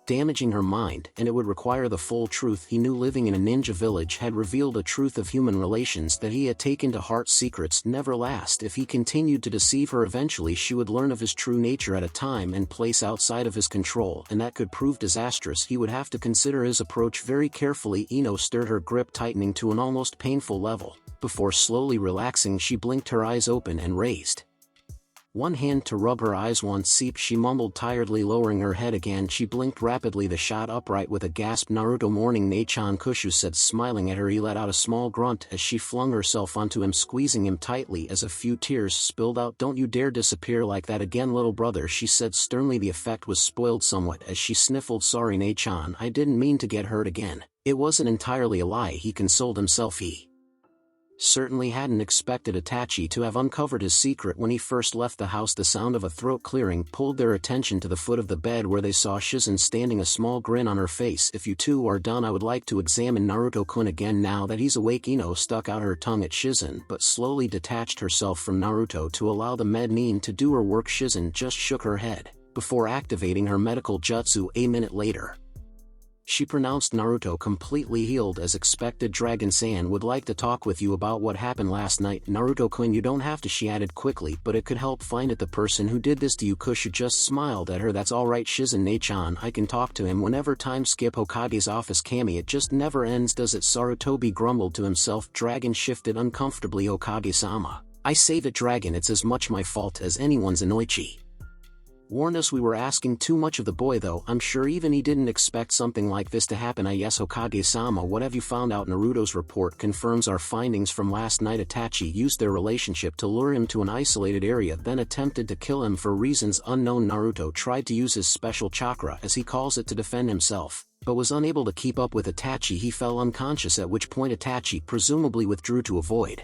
damaging her mind, and it would require the full truth. He knew living in a ninja village had revealed a truth of human relations that he had taken to heart. Secrets never last. If he continued to deceive her, eventually she would learn of his true nature at a time and place outside of his control, and that could prove disastrous. He would have to consider his approach very carefully. Ino stirred, her grip tightening to an almost painful level. Before slowly relaxing, she blinked, her eyes open, and raised one hand to rub her eyes. Once seeped, she mumbled tiredly, lowering her head again. She blinked rapidly, the shot upright with a gasp. Naruto, morning, Ne-chan, Kushu said, smiling at her. He let out a small grunt as she flung herself onto him, squeezing him tightly as a few tears spilled out. Don't you dare disappear like that again, little brother, she said sternly. The effect was spoiled somewhat as she sniffled. Sorry, Ne-chan, I didn't mean to get hurt again. It wasn't entirely a lie, he consoled himself. He certainly hadn't expected Itachi to have uncovered his secret when he first left the house. The sound of a throat clearing pulled their attention to the foot of the bed where they saw Shizen standing, a small grin on her face. If you two are done, I would like to examine Naruto-kun again. Now that he's awake, Ino stuck out her tongue at Shizen but slowly detached herself from Naruto to allow the med-nin to do her work. Shizen just shook her head before activating her medical jutsu. A minute later, she pronounced, Naruto completely healed as expected. Dragon-san would like to talk with you about what happened last night. Naruto-kun, you don't have to, she added quickly, but it could help find it the person who did this to you. Kushu just smiled at her. That's alright Shizen-ne-chan, I can talk to him whenever. Time skip Hokage's office. Kami, it just never ends, does it? Sarutobi grumbled to himself. Dragon shifted uncomfortably. Hokage-sama, I say that Dragon, it's as much my fault as anyone's. Inoichi warned us we were asking too much of the boy, though. I'm sure even he didn't expect something like this to happen. Yes, Hokage-sama, what have you found out? Naruto's report confirms our findings from last night. Itachi used their relationship to lure him to an isolated area, then attempted to kill him for reasons unknown. Naruto tried to use his special chakra, as he calls it, to defend himself, but was unable to keep up with Itachi. He fell unconscious, at which point Itachi presumably withdrew to avoid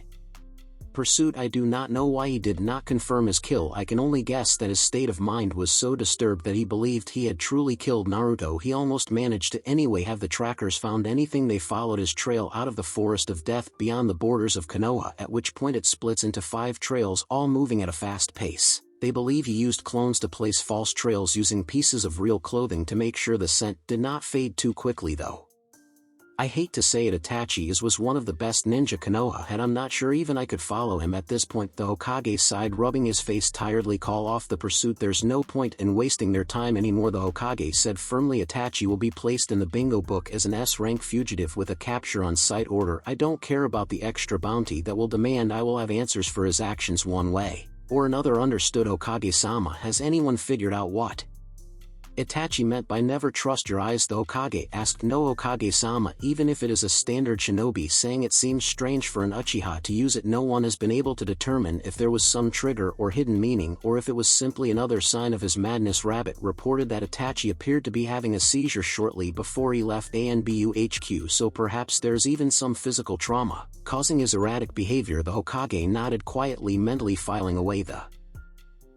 pursuit. I do not know why he did not confirm his kill. I can only guess that his state of mind was so disturbed that he believed he had truly killed Naruto. He almost managed to anyway. Have the trackers found anything? They followed his trail out of the forest of death beyond the borders of Konoha, at which point it splits into 5 trails, all moving at a fast pace. They believe he used clones to place false trails using pieces of real clothing to make sure the scent did not fade too quickly, though. I hate to say it, Itachi was one of the best ninja Konoha had. I'm not sure even I could follow him at this point. The Hokage sighed, rubbing his face tiredly. Call off the pursuit, there's no point in wasting their time anymore, the Hokage said firmly. Itachi will be placed in the bingo book as an S-rank fugitive with a capture on sight order. I don't care about the extra bounty that will demand. I will have answers for his actions one way or another. Understood, Hokage-sama. Has anyone figured out what Itachi meant by never trust your eyes? The Hokage asked. No, Hokage-sama, even if it is a standard shinobi saying, it seems strange for an Uchiha to use it. No one has been able to determine if there was some trigger or hidden meaning, or if it was simply another sign of his madness. Rabbit reported that Itachi appeared to be having a seizure shortly before he left ANBU HQ, so perhaps there's even some physical trauma causing his erratic behavior. The Hokage nodded quietly, mentally filing away the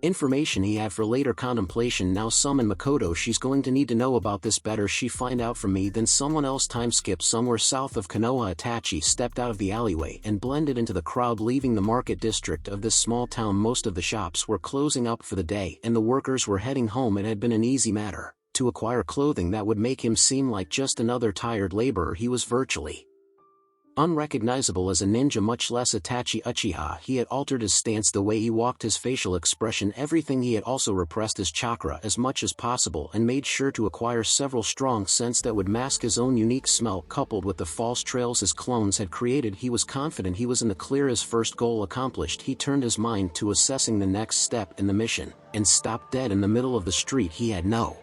information he had for later contemplation. Now summon Makoto. She's going to need to know about this. Better she find out from me than someone else. Time skip somewhere south of Konoha. Itachi stepped out of the alleyway and blended into the crowd, leaving the market district of this small town. Most of the shops were closing up for the day and the workers were heading home. It had been an easy matter to acquire clothing that would make him seem like just another tired laborer. He was virtually unrecognizable as a ninja, much less Itachi Uchiha. He had altered his stance, the way he walked, his facial expression, everything. He had also repressed his chakra as much as possible and made sure to acquire several strong scents that would mask his own unique smell, coupled with the false trails his clones had created. He was confident he was in the clear. His first goal accomplished, he turned his mind to assessing the next step in the mission and stopped dead in the middle of the street. He had no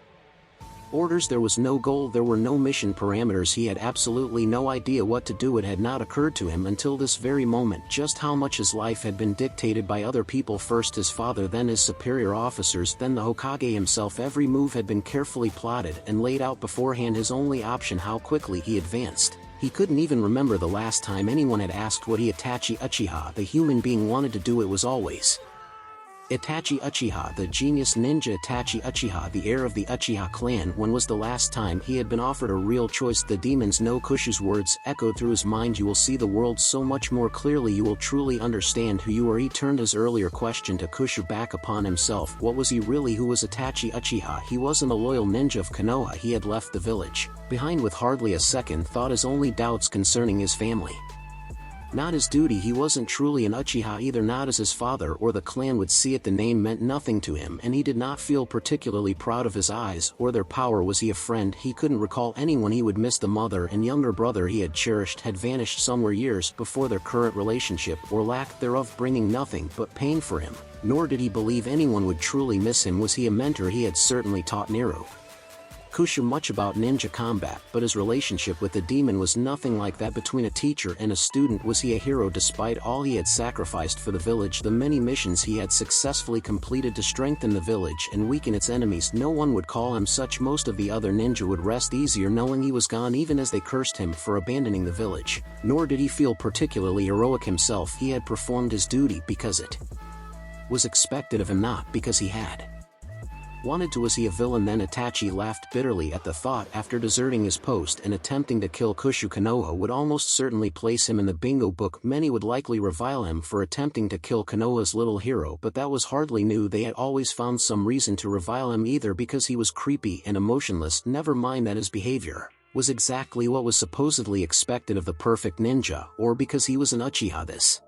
orders, there was no goal, there were no mission parameters. He had absolutely no idea what to do. It had not occurred to him until this very moment just how much his life had been dictated by other people. First his father, then his superior officers, then the Hokage himself. Every move had been carefully plotted and laid out beforehand. His only option, how quickly he advanced. He couldn't even remember the last time anyone had asked what he, Itachi Uchiha, the human being, wanted to do. It was always Itachi Uchiha, the genius ninja. Itachi Uchiha, the heir of the Uchiha clan. When was the last time he had been offered a real choice? The demons no Kushu's words echoed through his mind. You will see the world so much more clearly. You will truly understand who you are. He turned his earlier question to Kushu back upon himself. What was he really? Who was Itachi Uchiha? He wasn't a loyal ninja of Konoha. He had left the village behind with hardly a second thought. His only doubts concerning his family, not his duty. He wasn't truly an Uchiha either, not as his father or the clan would see it. The name meant nothing to him, and he did not feel particularly proud of his eyes or their power. Was he a friend? He couldn't recall anyone he would miss. The mother and younger brother he had cherished had vanished somewhere years before, their current relationship or lack thereof bringing nothing but pain for him. Nor did he believe anyone would truly miss him. Was he a mentor? He had certainly taught Naruto Kushu much about ninja combat, but his relationship with the demon was nothing like that between a teacher and a student. Was he a hero despite all he had sacrificed for the village, the many missions he had successfully completed to strengthen the village and weaken its enemies? No one would call him such. Most of the other ninja would rest easier knowing he was gone, even as they cursed him for abandoning the village. Nor did he feel particularly heroic himself. He had performed his duty because it was expected of him, not because he had wanted to. Was he a villain then? Itachi laughed bitterly at the thought. After deserting his post and attempting to kill Kushu, Konoha would almost certainly place him in the bingo book. Many would likely revile him for attempting to kill Konoha's little hero, but that was hardly new. They had always found some reason to revile him, either because he was creepy and emotionless, never mind that his behavior was exactly what was supposedly expected of the perfect ninja, or because he was an Uchiha. This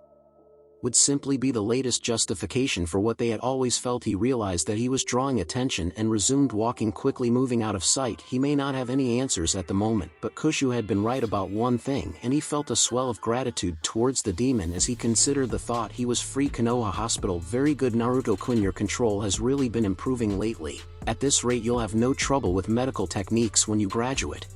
would simply be the latest justification for what they had always felt. He realized that he was drawing attention and resumed walking quickly, moving out of sight. He may not have any answers at the moment, but Kushu had been right about one thing, and he felt a swell of gratitude towards the demon as he considered the thought he was free. Konoha Hospital. Very good, Naruto-kun, your control has really been improving lately. At this rate you'll have no trouble with medical techniques when you graduate,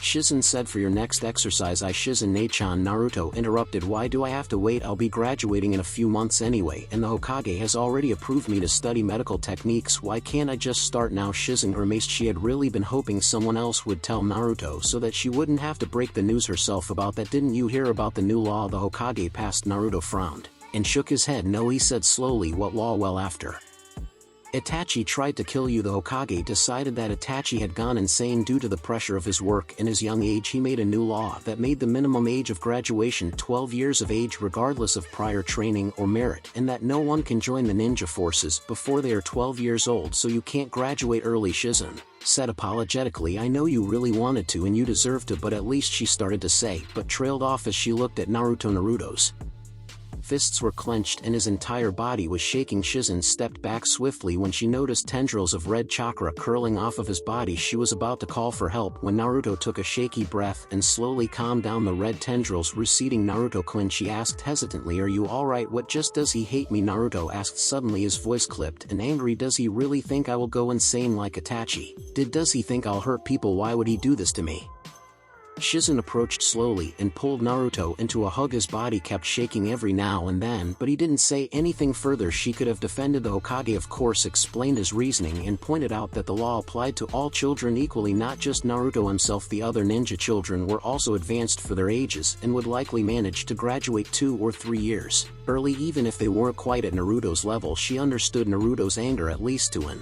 Shizen said. For your next exercise Shizen-chan. Naruto interrupted. Why do I have to wait? I'll be graduating in a few months anyway, and the Hokage has already approved me to study medical techniques. Why can't I just start now? Shizen grimaced. She had really been hoping someone else would tell Naruto so that she wouldn't have to break the news herself about that. Didn't you hear about the new law the Hokage passed? Naruto frowned and shook his head. No, he said slowly. What law? Well, after Itachi tried to kill you, the Hokage decided that Itachi had gone insane due to the pressure of his work and his young age. He made a new law that made the minimum age of graduation 12 years of age regardless of prior training or merit, and that no one can join the ninja forces before they are 12 years old, so you can't graduate early. Shizen said apologetically. I know you really wanted to and you deserve to, but at least, she started to say, but trailed off as she looked at Naruto. Naruto's fists were clenched and his entire body was shaking. Shizen stepped back swiftly when she noticed tendrils of red chakra curling off of his body. She was about to call for help when Naruto took a shaky breath and slowly calmed down the red tendrils receding. Naruto-kun, she asked hesitantly, are you alright? What just does he hate me? Naruto asked suddenly, his voice clipped and angry. Does he really think I will go insane like Itachi? Does he think I'll hurt people? Why would he do this to me? Shizen approached slowly and pulled Naruto into a hug. His body kept shaking every now and then, but he didn't say anything further. She could have defended the Hokage, of course, explained his reasoning and pointed out that the law applied to all children equally, not just Naruto himself. The other ninja children were also advanced for their ages and would likely manage to graduate 2 or 3 years early even if they weren't quite at Naruto's level. She understood Naruto's anger, at least to an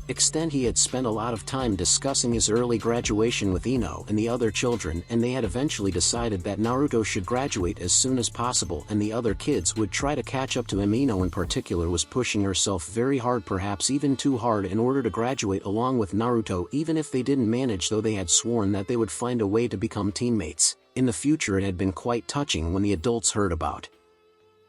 extent. He had spent a lot of time discussing his early graduation with Ino and the other children, and they had eventually decided that Naruto should graduate as soon as possible and the other kids would try to catch up to him. Ino in particular was pushing herself very hard, perhaps even too hard, in order to graduate along with Naruto. Even if they didn't manage, though, they had sworn that they would find a way to become teammates in the future. It had been quite touching when the adults heard about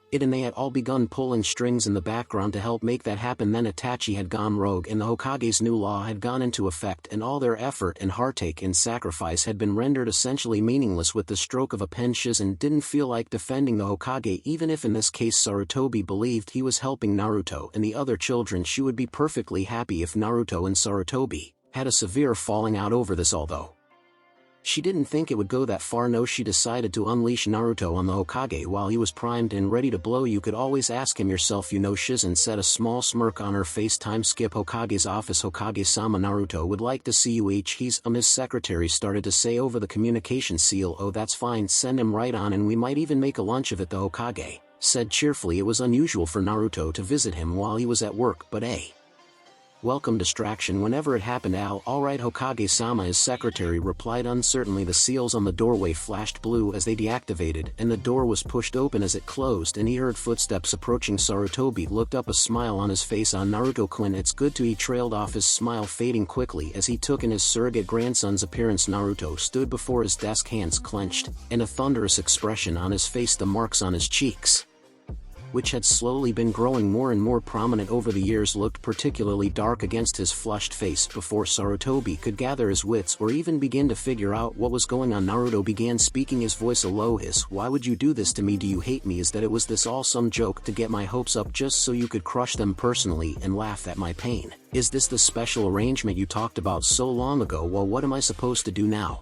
it, and they had all begun pulling strings in the background to help make that happen. Then Itachi had gone rogue and the Hokage's new law had gone into effect, and all their effort and heartache and sacrifice had been rendered essentially meaningless with the stroke of a pen. Shizen didn't feel like defending the Hokage, even if in this case Sarutobi believed he was helping Naruto and the other children. She would be perfectly happy if Naruto and Sarutobi had a severe falling out over this, although she didn't think it would go that far. No, she decided to unleash Naruto on the Hokage while he was primed and ready to blow. You could always ask him yourself, you know. Shizen said, a small smirk on her face. Time skip Hokage's office. Hokage-sama, Naruto would like to see you. His secretary started to say over the communication seal. Oh, that's fine, send him right on, and we might even make a lunch of it, the Hokage said cheerfully. It was unusual for Naruto to visit him while he was at work, but welcome distraction whenever it happened. Alright, Hokage-sama, his secretary replied uncertainly. The seals on the doorway flashed blue as they deactivated, and the door was pushed open as it closed, and he heard footsteps approaching. Sarutobi looked up, a smile on his face. On Naruto-kun, it's good to. He trailed off, his smile fading quickly as he took in his surrogate grandson's appearance. Naruto stood before his desk, hands clenched, and a thunderous expression on his face, the marks on his cheeks which had slowly been growing more and more prominent over the years, looked particularly dark against his flushed face. Before Sarutobi could gather his wits or even begin to figure out what was going on, Naruto began speaking, his voice a low hiss. "Why would you do this to me? Do you hate me? Is that it was this all some joke to get my hopes up just so you could crush them personally and laugh at my pain? Is this the special arrangement you talked about so long ago? Well, what am I supposed to do now?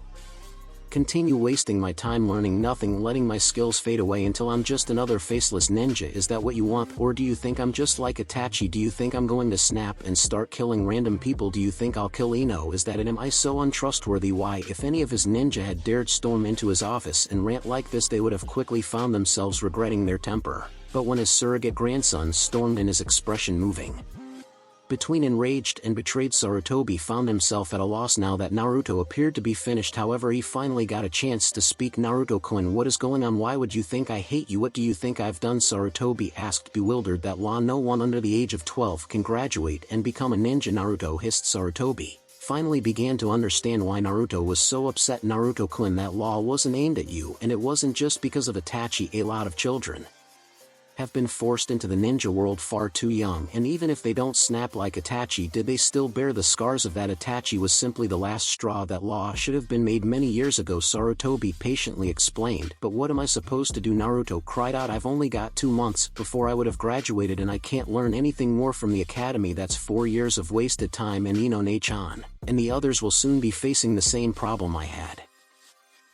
Continue wasting my time learning nothing, letting my skills fade away until I'm just another faceless ninja? Is that what you want? Or do you think I'm just like Itachi? Do you think I'm going to snap and start killing random people? Do you think I'll kill Ino? Is that it? Am I so untrustworthy? Why, if any of his ninja had dared storm into his office and rant like this, they would have quickly found themselves regretting their temper. But when his surrogate grandson stormed in, his expression moving between enraged and betrayed, Sarutobi found himself at a loss now that Naruto appeared to be finished. However, he finally got a chance to speak. "Naruto-kun, what is going on? Why would you think I hate you? What do you think I've done?" Sarutobi asked, bewildered that no one under the age of 12 can graduate and become a ninja. Naruto hissed. Sarutobi finally began to understand why Naruto was so upset. "Naruto-kun, that law wasn't aimed at you, and it wasn't just because of Itachi. A lot of children have been forced into the ninja world far too young, and even if they don't snap like Itachi did, they still bear the scars of that. Itachi was simply the last straw. That law should have been made many years ago," Sarutobi patiently explained. "But what am I supposed to do?" Naruto cried out. "I've only got 2 months before I would have graduated, and I can't learn anything more from the academy. That's 4 years of wasted time, and Ino-chan and the others will soon be facing the same problem I had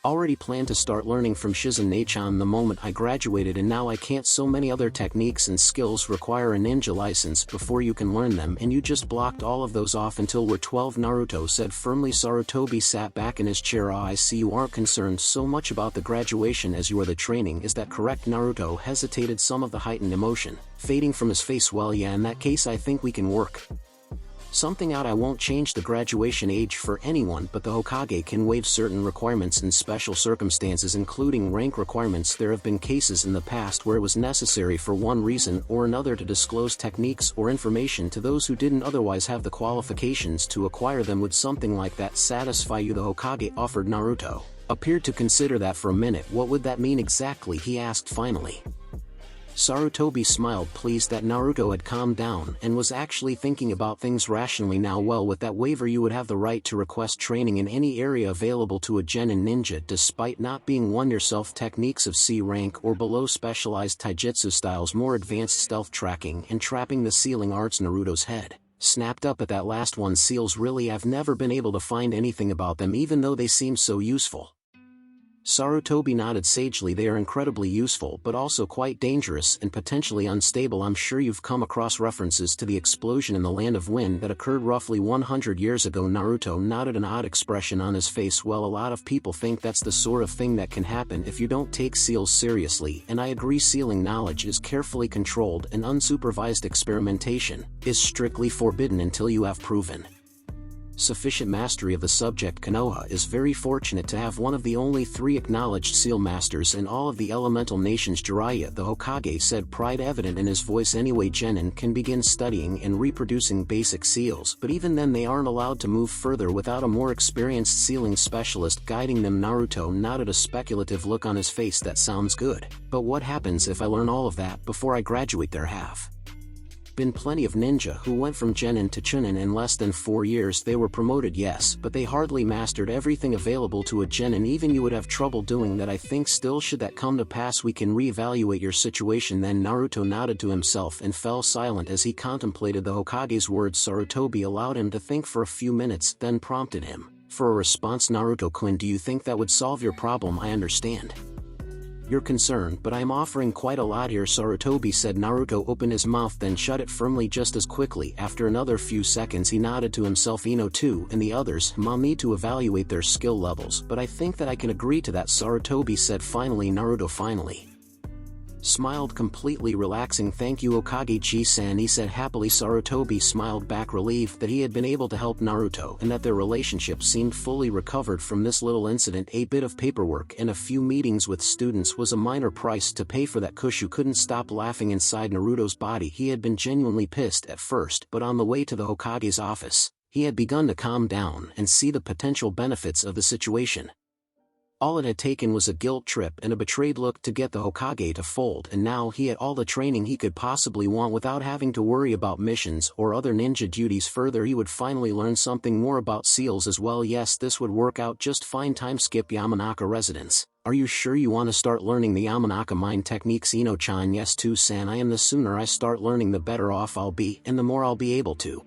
already planned to start learning from Shizen-chan the moment I graduated, and now I can't. So many other techniques and skills require a ninja license before you can learn them, and you just blocked all of those off until we're 12, Naruto said firmly. Sarutobi sat back in his chair. "I see you aren't concerned so much about the graduation as you are the training. Is that correct?" Naruto hesitated, some of the heightened emotion fading from his face. "Well, yeah, in that case I think we can work something out. I won't change the graduation age for anyone, but the Hokage can waive certain requirements in special circumstances, including rank requirements. There have been cases in the past where it was necessary for one reason or another to disclose techniques or information to those who didn't otherwise have the qualifications to acquire them. Would something like that satisfy you?" the Hokage offered. Naruto appeared to consider that for a minute. "What would that mean exactly?" he asked finally. Sarutobi smiled, pleased that Naruto had calmed down and was actually thinking about things rationally now. "Well, with that waiver you would have the right to request training in any area available to a genin ninja despite not being one yourself. Techniques of C rank or below, specialized taijutsu styles, more advanced stealth tracking and trapping, the sealing arts." Naruto's head snapped up at that last one. "Seals? Really? I've never been able to find anything about them, even though they seem so useful." Sarutobi nodded sagely. "They are incredibly useful, but also quite dangerous and potentially unstable. I'm sure you've come across references to the explosion in the Land of Wind that occurred roughly 100 years ago." Naruto nodded, an odd expression on his face. "Well, a lot of people think that's the sort of thing that can happen if you don't take seals seriously, and I agree. Sealing knowledge is carefully controlled, and unsupervised experimentation is strictly forbidden until you have proven sufficient mastery of the subject. Konoha is very fortunate to have one of the only 3 acknowledged seal masters in all of the elemental nations." Jiraiya, the Hokage said, pride evident in his voice. "Anyway, genin can begin studying and reproducing basic seals, but even then they aren't allowed to move further without a more experienced sealing specialist guiding them." Naruto nodded, a speculative look on his face. "That sounds good, but what happens if I learn all of that before I graduate? There have been plenty of ninja who went from genin to chunin in less than 4 years. They were promoted, yes, but they hardly mastered everything available to a genin. Even you would have trouble doing that. I think still, should that come to pass, we can reevaluate your situation then." Naruto nodded to himself and fell silent as he contemplated the Hokage's words. Sarutobi allowed him to think for a few minutes, then prompted him for a response. "Naruto-kun, do you think that would solve your problem? I understand your concern, but I'm offering quite a lot here," Sarutobi said. Naruto opened his mouth then shut it firmly just as quickly. After another few seconds he nodded to himself. "Ino too, and the others, I'll need to evaluate their skill levels, but I think that I can agree to that," Sarutobi said finally. Naruto finally smiled, completely relaxing. "Thank you, Hokage-san," he said happily. Sarutobi smiled back, relieved that he had been able to help Naruto and that their relationship seemed fully recovered from this little incident. A bit of paperwork and a few meetings with students was a minor price to pay for that. Kushu couldn't stop laughing inside Naruto's body. He had been genuinely pissed at first, but on the way to the Hokage's office, he had begun to calm down and see the potential benefits of the situation. All it had taken was a guilt trip and a betrayed look to get the Hokage to fold, and now he had all the training he could possibly want without having to worry about missions or other ninja duties. Further, he would finally learn something more about seals as well. Yes, this would work out just fine. Time skip Yamanaka residence. Are you sure you want to start learning the Yamanaka mind techniques, Ino-chan? Yes too-san, I am. The sooner I start learning the better off I'll be, and the more I'll be able to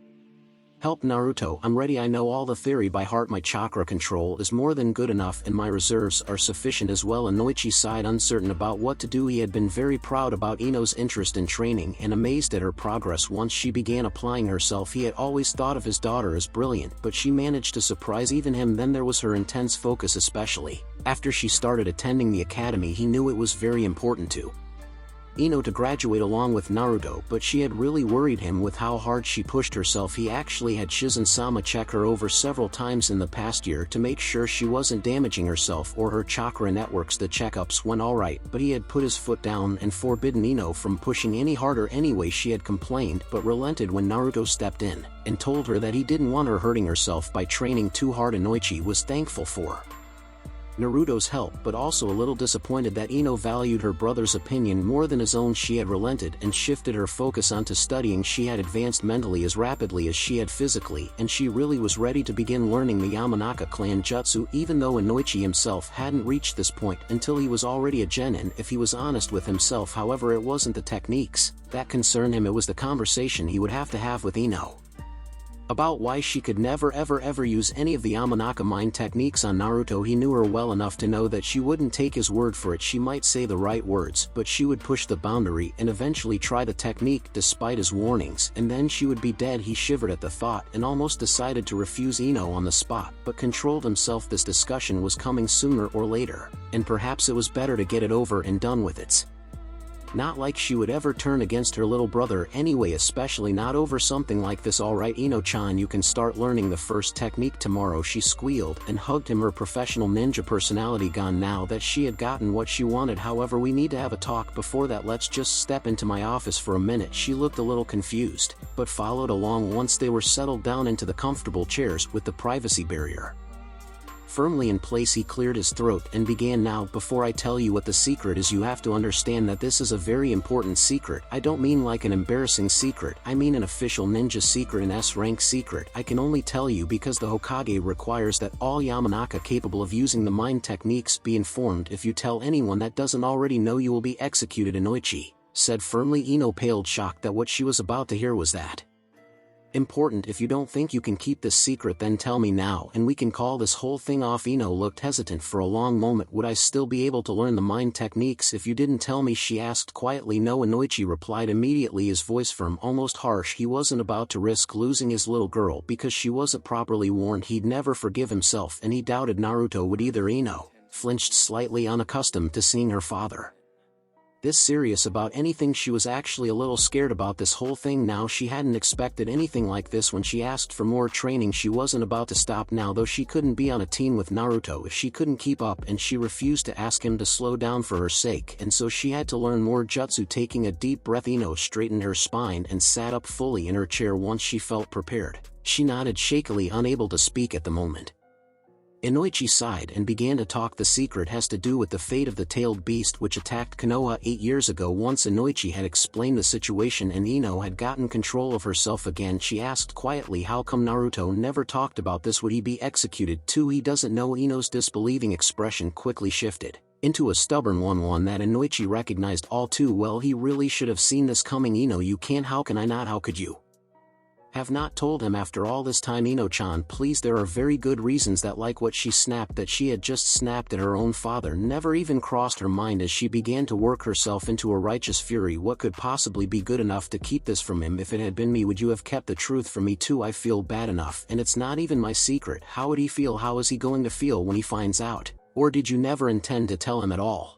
help Naruto. I'm ready. I know all the theory by heart. My chakra control is more than good enough and my reserves are sufficient as well. Inoichi sighed, uncertain about what to do. He had been very proud about Ino's interest in training and amazed at her progress once she began applying herself. He had always thought of his daughter as brilliant, but she managed to surprise even him. Then there was her intense focus, especially after she started attending the academy. He knew it was very important to Ino to graduate along with Naruto, but she had really worried him with how hard she pushed herself. He actually had Shizen-sama check her over several times in the past year to make sure she wasn't damaging herself or her chakra networks. The checkups went alright, but he had put his foot down and forbidden Ino from pushing any harder. Anyway, she had complained but relented when Naruto stepped in and told her that he didn't want her hurting herself by training too hard. Inoichi was thankful for Naruto's help, but also a little disappointed that Ino valued her brother's opinion more than his own. She had relented and shifted her focus onto studying. She had advanced mentally as rapidly as she had physically, and she really was ready to begin learning the Yamanaka clan jutsu, even though Inoichi himself hadn't reached this point until he was already a genin. If he was honest with himself, however, it wasn't the techniques that concerned him, it was the conversation he would have to have with Ino about why she could never ever use any of the Yamanaka mind techniques on Naruto. He knew her well enough to know that she wouldn't take his word for it. She might say the right words, but she would push the boundary and eventually try the technique despite his warnings, and then she would be dead. He shivered at the thought and almost decided to refuse Ino on the spot, but controlled himself. This discussion was coming sooner or later, and perhaps it was better to get it over and done with. It's not like she would ever turn against her little brother anyway, especially not over something like this. Alright Ino-chan, you can start learning the first technique tomorrow, she squealed and hugged him, her professional ninja personality gone now that she had gotten what she wanted. However, we need to have a talk before that. Let's just step into my office for a minute. She looked a little confused, but followed along once they were settled down into the comfortable chairs with the privacy barrier firmly in place. He cleared his throat and began, now, before I tell you what the secret is, you have to understand that this is a very important secret. I don't mean like an embarrassing secret, I mean an official ninja secret, an S-rank secret. I can only tell you because the Hokage requires that all Yamanaka capable of using the mind techniques be informed. If you tell anyone that doesn't already know, you will be executed, Inoichi said firmly. Ino paled, shocked that what she was about to hear was that important. If you don't think you can keep this secret, then tell me now and we can call this whole thing off. Ino looked hesitant for a long moment. Would I still be able to learn the mind techniques if you didn't tell me, she asked quietly. No, Inoichi replied immediately, his voice firm, almost harsh. He wasn't about to risk losing his little girl because she wasn't properly warned. He'd never forgive himself, and he doubted Naruto would either. Ino flinched slightly, unaccustomed to seeing her father this serious about anything. She was actually a little scared about this whole thing now. She hadn't expected anything like this. When she asked for more training, she wasn't about to stop now, though she couldn't be on a team with Naruto if she couldn't keep up, and she refused to ask him to slow down for her sake, and so she had to learn more jutsu. Taking a deep breath, Ino straightened her spine and sat up fully in her chair. Once she felt prepared, she nodded shakily, unable to speak at the moment. Inoichi sighed and began to talk. The secret has to do with the fate of the tailed beast which attacked Konoha 8 years ago. Once Inoichi had explained the situation and Ino had gotten control of herself again, she asked quietly, how come Naruto never talked about this? Would he be executed too? He doesn't know. Ino's disbelieving expression quickly shifted into a stubborn one that Inoichi recognized all too well. He really should have seen this coming. Ino, you can't. How can I not? How could you have not told him after all this time? Ino-chan, please, there are very good reasons that, like what she snapped, that she had just snapped at her own father, never even crossed her mind as she began to work herself into a righteous fury. What could possibly be good enough to keep this from him? If it had been me, would you have kept the truth from me too? I feel bad enough, and it's not even my secret. How would he feel? How is he going to feel when he finds out? Or did you never intend to tell him at all?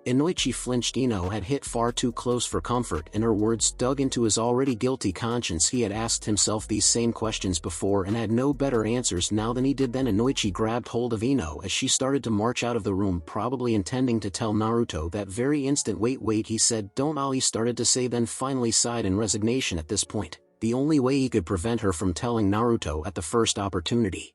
Inoichi flinched. Ino had hit far too close for comfort, and her words dug into his already guilty conscience. He had asked himself these same questions before and had no better answers now than he did then. Inoichi grabbed hold of Ino as she started to march out of the room, probably intending to tell Naruto that very instant. Wait, he said, don't. All he started to say, then finally sighed in resignation. At this point, the only way he could prevent her from telling Naruto at the first opportunity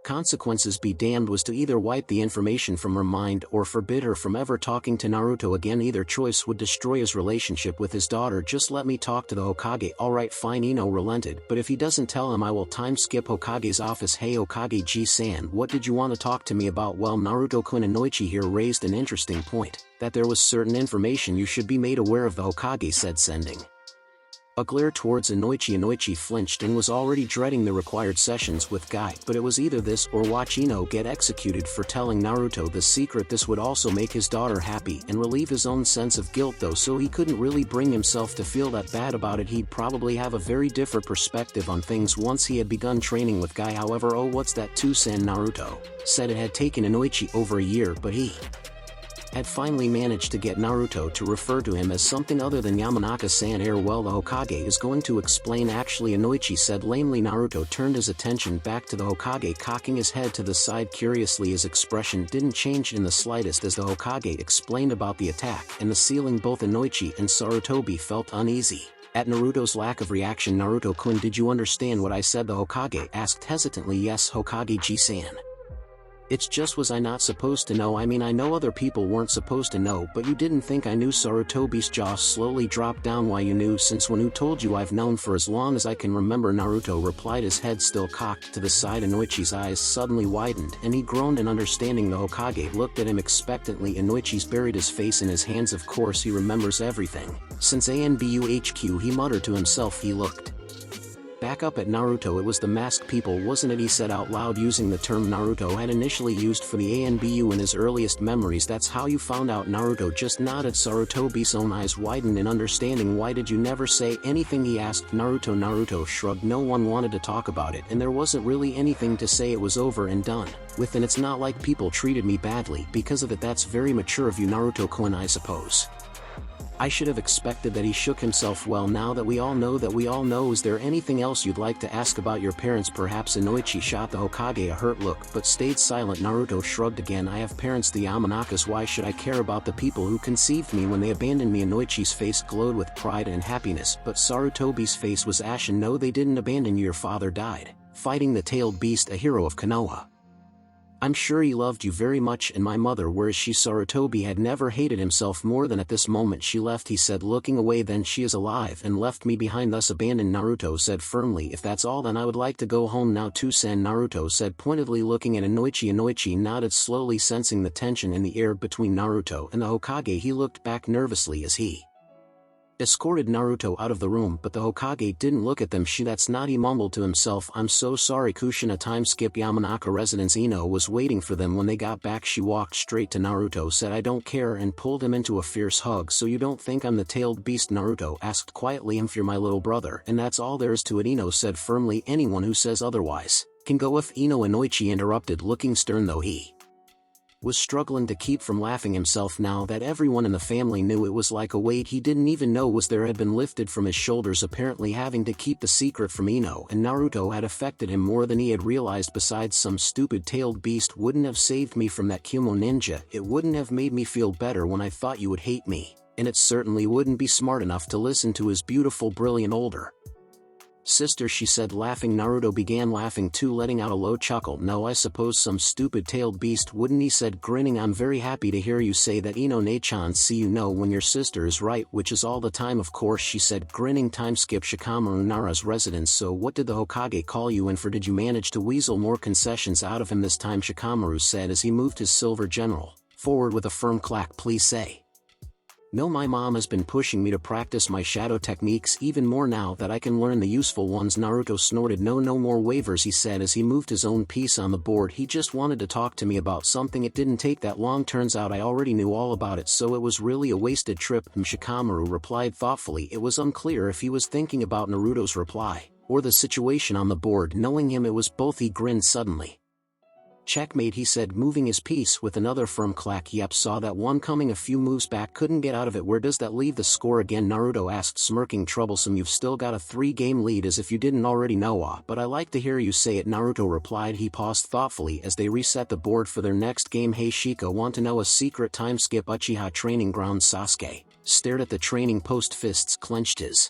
Consequences be damned was to either wipe the information from her mind or forbid her from ever talking to Naruto again. Either choice would destroy his relationship with his daughter. Just let me talk to the Hokage. Alright fine, Ino relented, but if he doesn't tell him I will time skip Hokage's office. Hey Hokage G-san, what did you want to talk to me about? Well, Naruto-kun, Inoichi here raised an interesting point, that there was certain information you should be made aware of, the Hokage said, sending a glare towards Inoichi. Inoichi flinched and was already dreading the required sessions with Guy, but it was either this or watch Ino get executed for telling Naruto the secret. This would also make his daughter happy and relieve his own sense of guilt, though, so he couldn't really bring himself to feel that bad about it. He'd probably have a very different perspective on things once he had begun training with Guy. However, oh what's that Tusan? Naruto said it had taken Inoichi over a year, but he had finally managed to get Naruto to refer to him as something other than Yamanaka-san. Well, the Hokage is going to explain. Actually, Inoichi said lamely. Naruto turned his attention back to the Hokage, cocking his head to the side curiously. His expression didn't change in the slightest as the Hokage explained about the attack and the ceiling. Both Inoichi and Sarutobi felt uneasy at Naruto's lack of reaction. Naruto-kun, did you understand what I said? The Hokage asked hesitantly. Yes Hokage G-san. It's just, was I not supposed to know? I mean, I know other people weren't supposed to know, but you didn't think I knew? Sarutobi's jaw slowly dropped down. Why, you knew? Since when? Who told you? I've known for as long as I can remember, Naruto replied, his head still cocked to the side. Inoichi's eyes suddenly widened and he groaned in understanding. The Hokage looked at him expectantly. Inoichi's buried his face in his hands. Of course he remembers everything. Since ANBU HQ, he muttered to himself. He looked back up at Naruto. It was the masked people, wasn't it? He said out loud, using the term Naruto had initially used for the ANBU in his earliest memories. That's how you found out? Naruto just nodded. Sarutobi's own eyes widened in understanding. Why did you never say anything? He asked Naruto. Naruto shrugged. No one wanted to talk about it, and there wasn't really anything to say. It was over and done with, and it's not like people treated me badly because of it. That's very mature of you, Naruto-kun, I suppose. I should have expected that. He shook himself. Well, now that we all know, is there anything else you'd like to ask about your parents? Perhaps? Inoichi shot the Hokage a hurt look, but stayed silent. Naruto shrugged again. I have parents, the Yamanakas. Why should I care about the people who conceived me when they abandoned me? Inoichi's face glowed with pride and happiness, but Sarutobi's face was ashen. No, they didn't abandon you. Your father died fighting the tailed beast, a hero of Konoha. I'm sure he loved you very much. And my mother, where is she? Sarutobi had never hated himself more than at this moment. She left, he said, looking away. Then she is alive and left me behind, thus abandoned, Naruto said firmly. If that's all, then I would like to go home now. Tusan, Naruto said pointedly, looking at Inoichi. Inoichi nodded slowly, sensing the tension in the air between Naruto and the Hokage. He looked back nervously as he escorted Naruto out of the room, but the Hokage didn't look at them. That's not, he mumbled to himself. I'm so sorry. Kushina time skip. Yamanaka residence. Ino was waiting for them when they got back. She walked straight to Naruto, said I don't care, and pulled him into a fierce hug. So you don't think I'm the tailed beast? Naruto asked quietly. If you're my little brother, and that's all there is to it, Ino said firmly. Anyone who says otherwise can go if Ino. Inoichi interrupted, looking stern, though he was struggling to keep from laughing himself now that everyone in the family knew. It was like a weight he didn't even know was there had been lifted from his shoulders. Apparently having to keep the secret from Ino and Naruto had affected him more than he had realized. Besides, some stupid tailed beast wouldn't have saved me from that Kumo ninja. It wouldn't have made me feel better when I thought you would hate me, and it certainly wouldn't be smart enough to listen to his beautiful, brilliant older sister, she said, laughing. Naruto began laughing too, letting out a low chuckle. No, I suppose some stupid tailed beast wouldn't, he said, grinning. I'm very happy to hear you say that, Ino ne-chan. See, you know when your sister is right, which is all the time, of course, she said, grinning. Time skip. Shikamaru Nara's residence. So what did the Hokage call you in for? Did you manage to weasel more concessions out of him this time? Shikamaru said as he moved his silver general forward with a firm clack. Please say no. My mom has been pushing me to practice my shadow techniques even more now that I can learn the useful ones. Naruto snorted. No more waivers, he said as he moved his own piece on the board. He just wanted to talk to me about something. It didn't take that long. Turns out I already knew all about it, so it was really a wasted trip. Shikamaru replied thoughtfully. It was unclear if he was thinking about Naruto's reply or the situation on the board. Knowing him, it was both. He grinned suddenly. Checkmate, he said, moving his piece with another firm clack. Yep, saw that one coming a few moves back, couldn't get out of it. Where does that leave the score again? Naruto asked, smirking. Troublesome. You've still got a 3-game lead, as if you didn't already know. But I like to hear you say it, Naruto replied. He paused thoughtfully as they reset the board for their next game. Hey Shiko, want to know a secret? Time skip. Uchiha training ground. Sasuke stared at the training post, fists clenched. His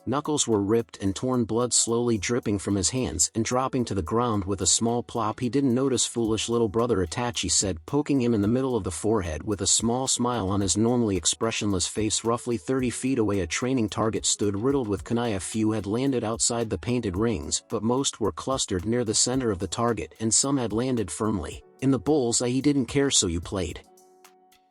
Knuckles were ripped and torn, blood slowly dripping from his hands and dropping to the ground with a small plop. He didn't notice, foolish little brother, Itachi said, poking him in the middle of the forehead with a small smile on his normally expressionless face. Roughly 30 feet away a training target stood riddled with kunai. A few had landed outside the painted rings, but most were clustered near the center of the target, and some had landed firmly in the bullseye. He didn't care. So you played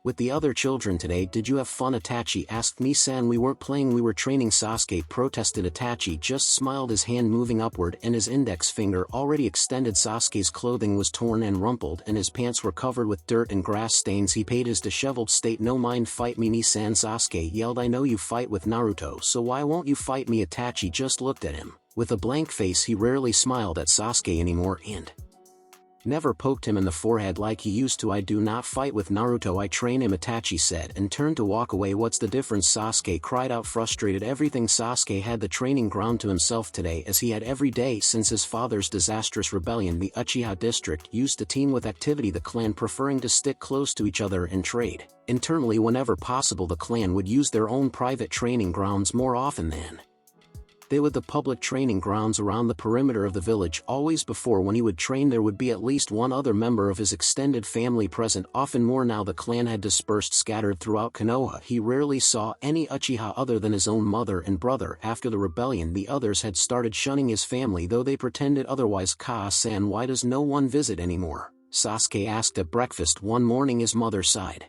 with the other children today? Did you have fun? Itachi asked. Me-san, we weren't playing, we were training, Sasuke protested. Itachi just smiled, his hand moving upward and his index finger already extended. Sasuke's clothing was torn and rumpled and his pants were covered with dirt and grass stains. He paid his disheveled state no mind. Fight me, Me-san, Sasuke yelled. I know you fight with Naruto, so why won't you fight me? Itachi just looked at him with a blank face. He rarely smiled at Sasuke anymore and never poked him in the forehead like he used to. I do not fight with Naruto, I train him, Itachi said and turned to walk away. What's the difference? Sasuke cried out, frustrated. Everything. Sasuke had the training ground to himself today, as he had every day since his father's disastrous rebellion. The Uchiha district used to team with activity, the clan preferring to stick close to each other and trade internally. Whenever possible, the clan would use their own private training grounds more often than they would the public training grounds around the perimeter of the village. Always before, when he would train, there would be at least one other member of his extended family present, often more. Now the clan had dispersed, scattered throughout Konoha. He rarely saw any Uchiha other than his own mother and brother. After the rebellion, the others had started shunning his family, though they pretended otherwise. Ka-san, why does no one visit anymore? Sasuke asked at breakfast one morning. His mother sighed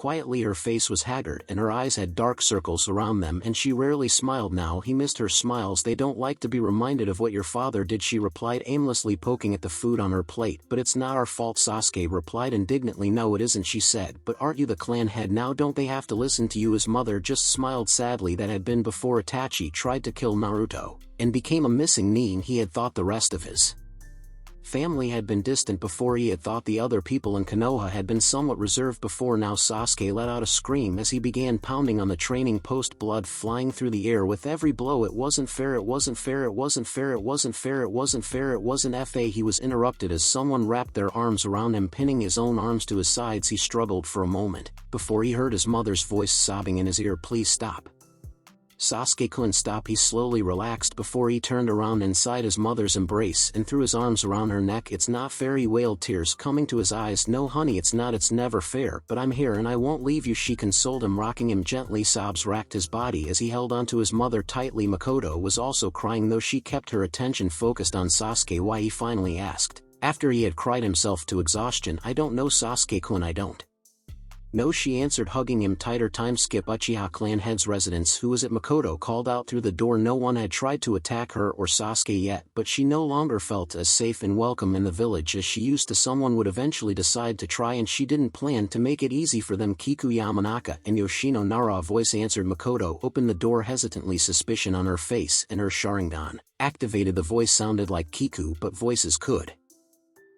quietly. Her face was haggard and her eyes had dark circles around them, and she rarely smiled now. He missed her smiles. They don't like to be reminded of what your father did, she replied, aimlessly poking at the food on her plate. But it's not our fault, Sasuke replied indignantly. No, it isn't, she said. But aren't you the clan head now? Don't they have to listen to you? His mother just smiled sadly. That had been before Itachi tried to kill Naruto and became a missing nin. He had thought the rest of his family had been distant before. He had thought the other people in Konoha had been somewhat reserved before. Now Sasuke let out a scream as he began pounding on the training post, blood flying through the air with every blow. It wasn't fair, it wasn't fair, it wasn't fair, it wasn't fair, it wasn't fair, it wasn't fa. He was interrupted as someone wrapped their arms around him, pinning his own arms to his sides. He struggled for a moment before he heard his mother's voice sobbing in his ear. Please stop. Sasuke couldn't stop. He slowly relaxed before he turned around inside his mother's embrace and threw his arms around her neck. It's not fair, he wailed, tears coming to his eyes. No honey, it's not, it's never fair, but I'm here and I won't leave you, she consoled him, rocking him gently. Sobs racked his body as he held onto his mother tightly. Makoto was also crying, though she kept her attention focused on Sasuke. Why, he finally asked, after he had cried himself to exhaustion. I don't know, Sasuke-kun, I don't no, she answered, hugging him tighter. Time skip. Uchiha clan head's residence. Who is it? Makoto called out through the door. No one had tried to attack her or Sasuke yet, but she no longer felt as safe and welcome in the village as she used to. Someone would eventually decide to try, and she didn't plan to make it easy for them. Kiku Yamanaka and Yoshino Nara, a voice answered. Makoto opened the door hesitantly, suspicion on her face, and her Sharingan activated. The voice sounded like Kiku, but voices could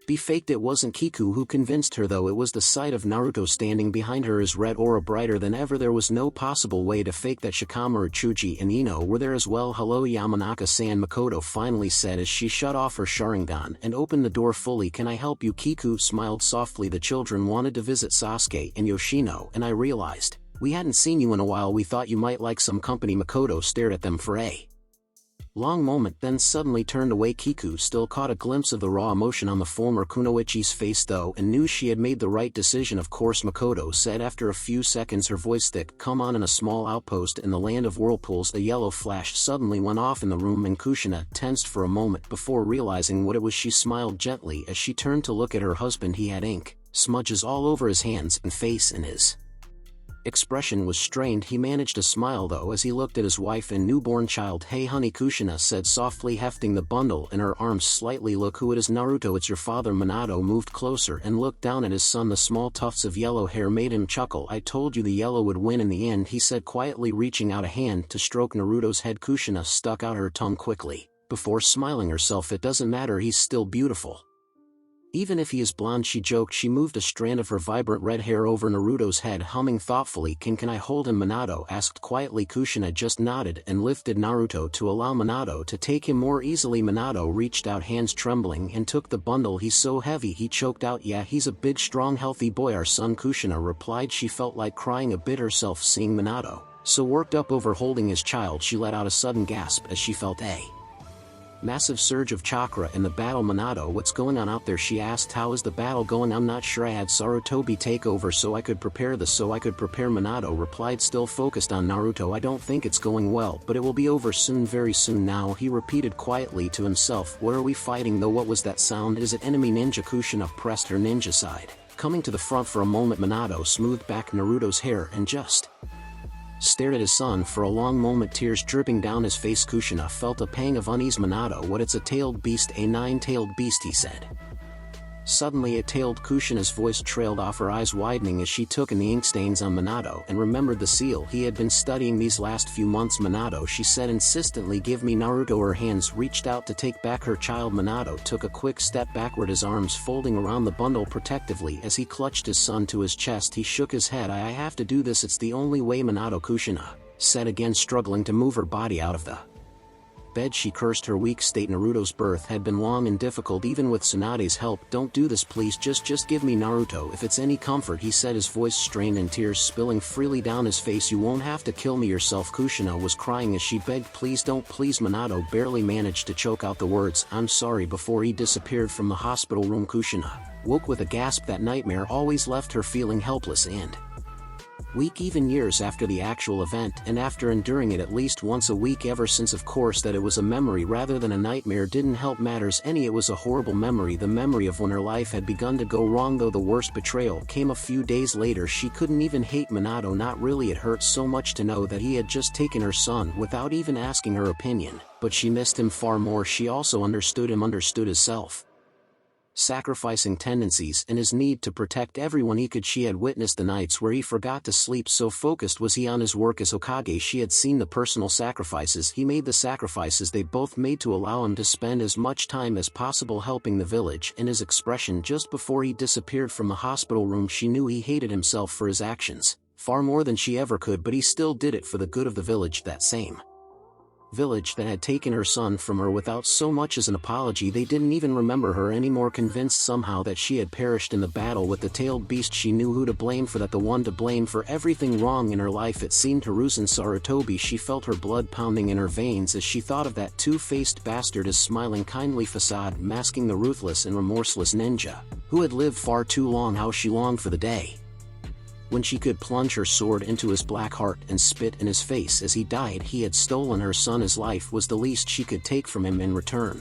be faked. It wasn't Kiku who convinced her, though. It was the sight of Naruto standing behind her, his red aura brighter than ever. There was no possible way to fake that. Shikamaru, Chuji and Ino were there as well. Hello, Yamanaka-san, Makoto finally said as she shut off her Sharingan and opened the door fully. Can I help you? Kiku smiled softly. The children wanted to visit Sasuke and Yoshino, and I realized we hadn't seen you in a while. We thought you might like some company. Makoto stared at them for a long moment, then suddenly turned away. Kiku still caught a glimpse of the raw emotion on the former Kunoichi's face, though, and knew she had made the right decision. Of course, Makoto said after a few seconds, her voice thick. Come on. In a small outpost in the land of whirlpools, a yellow flash suddenly went off in the room, and Kushina tensed for a moment before realizing what it was. She smiled gently as she turned to look at her husband. He had ink smudges all over his hands and face, and his expression was strained. He managed a smile, though, as he looked at his wife and newborn child. Hey honey, Kushina said softly, hefting the bundle in her arms slightly. Look who it is. Naruto, it's your father. Minato moved closer and looked down at his son. The small tufts of yellow hair made him chuckle. I told you the yellow would win in the end, he said quietly, reaching out a hand to stroke Naruto's head. Kushina stuck out her tongue quickly before smiling herself. It doesn't matter, he's still beautiful, even if he is blonde, she joked. She moved a strand of her vibrant red hair over Naruto's head, humming thoughtfully. Can I hold him? Minato asked quietly. Kushina just nodded and lifted Naruto to allow Minato to take him more easily. Minato reached out, hands trembling, and took the bundle. He's so heavy, he choked out. Yeah, he's a big, strong, healthy boy, our son, Kushina replied. She felt like crying a bit herself seeing Minato So worked up over holding his child, she let out a sudden gasp as she felt a massive surge of chakra in the battle. Minato, what's going on out there? She asked. How is the battle going? I'm not sure. I had Sarutobi take over so I could prepare. Minato replied, still focused on Naruto. I don't think it's going well, but it will be over soon, very soon now, he repeated quietly to himself. Where are we fighting though? What was that sound? Is it enemy ninja? Kushina pressed her ninja side, coming to the front for a moment. Minato smoothed back Naruto's hair and just stared at his son for a long moment, tears dripping down his face. Kushina felt a pang of unease. Minato, what? It's a tailed beast, a nine-tailed beast, he said. Suddenly a tailed. Kushina's voice trailed off, her eyes widening as she took in the ink stains on Minato and remembered the seal he had been studying these last few months. Minato, she said insistently, give me Naruto. Her hands reached out to take back her child. Minato took a quick step backward, his arms folding around the bundle protectively as he clutched his son to his chest. He shook his head. I have to do this, it's the only way. Minato, Kushina said again, struggling to move her body out of the bed. She cursed her weak state. Naruto's birth had been long and difficult even with Tsunade's help. Don't do this please, just give me Naruto if it's any comfort, he said, his voice strained and tears spilling freely down his face. You won't have to kill me yourself. Kushina was crying as she begged, please don't, please. Minato barely managed to choke out the words, I'm sorry, before he disappeared from the hospital room. Kushina woke with a gasp. That nightmare always left her feeling helpless and weak, even years after the actual event, and after enduring it at least once a week ever since. Of course that it was a memory rather than a nightmare didn't help matters any. It was a horrible memory, the memory of when her life had begun to go wrong. Though the worst betrayal came a few days later, she couldn't even hate Minato, not really. It hurt so much to know that he had just taken her son without even asking her opinion, but she missed him far more. She also understood him, understood his self-sacrificing tendencies and his need to protect everyone he could. She had witnessed the nights where he forgot to sleep, so focused was he on his work as Hokage. She had seen the personal sacrifices he made, the sacrifices they both made to allow him to spend as much time as possible helping the village, and his expression just before he disappeared from the hospital room. She knew he hated himself for his actions, far more than she ever could, but he still did it for the good of the village, that same village that had taken her son from her without so much as an apology. They didn't even remember her anymore. Convinced somehow that she had perished in the battle with the tailed beast, she knew who to blame for that, the one to blame for everything wrong in her life. It seemed Hiruzen Sarutobi. She felt her blood pounding in her veins as she thought of that two-faced bastard, his smiling kindly facade masking the ruthless and remorseless ninja who had lived far too long. How she longed for the day when she could plunge her sword into his black heart and spit in his face as he died. He had stolen her son. His life was the least she could take from him in return.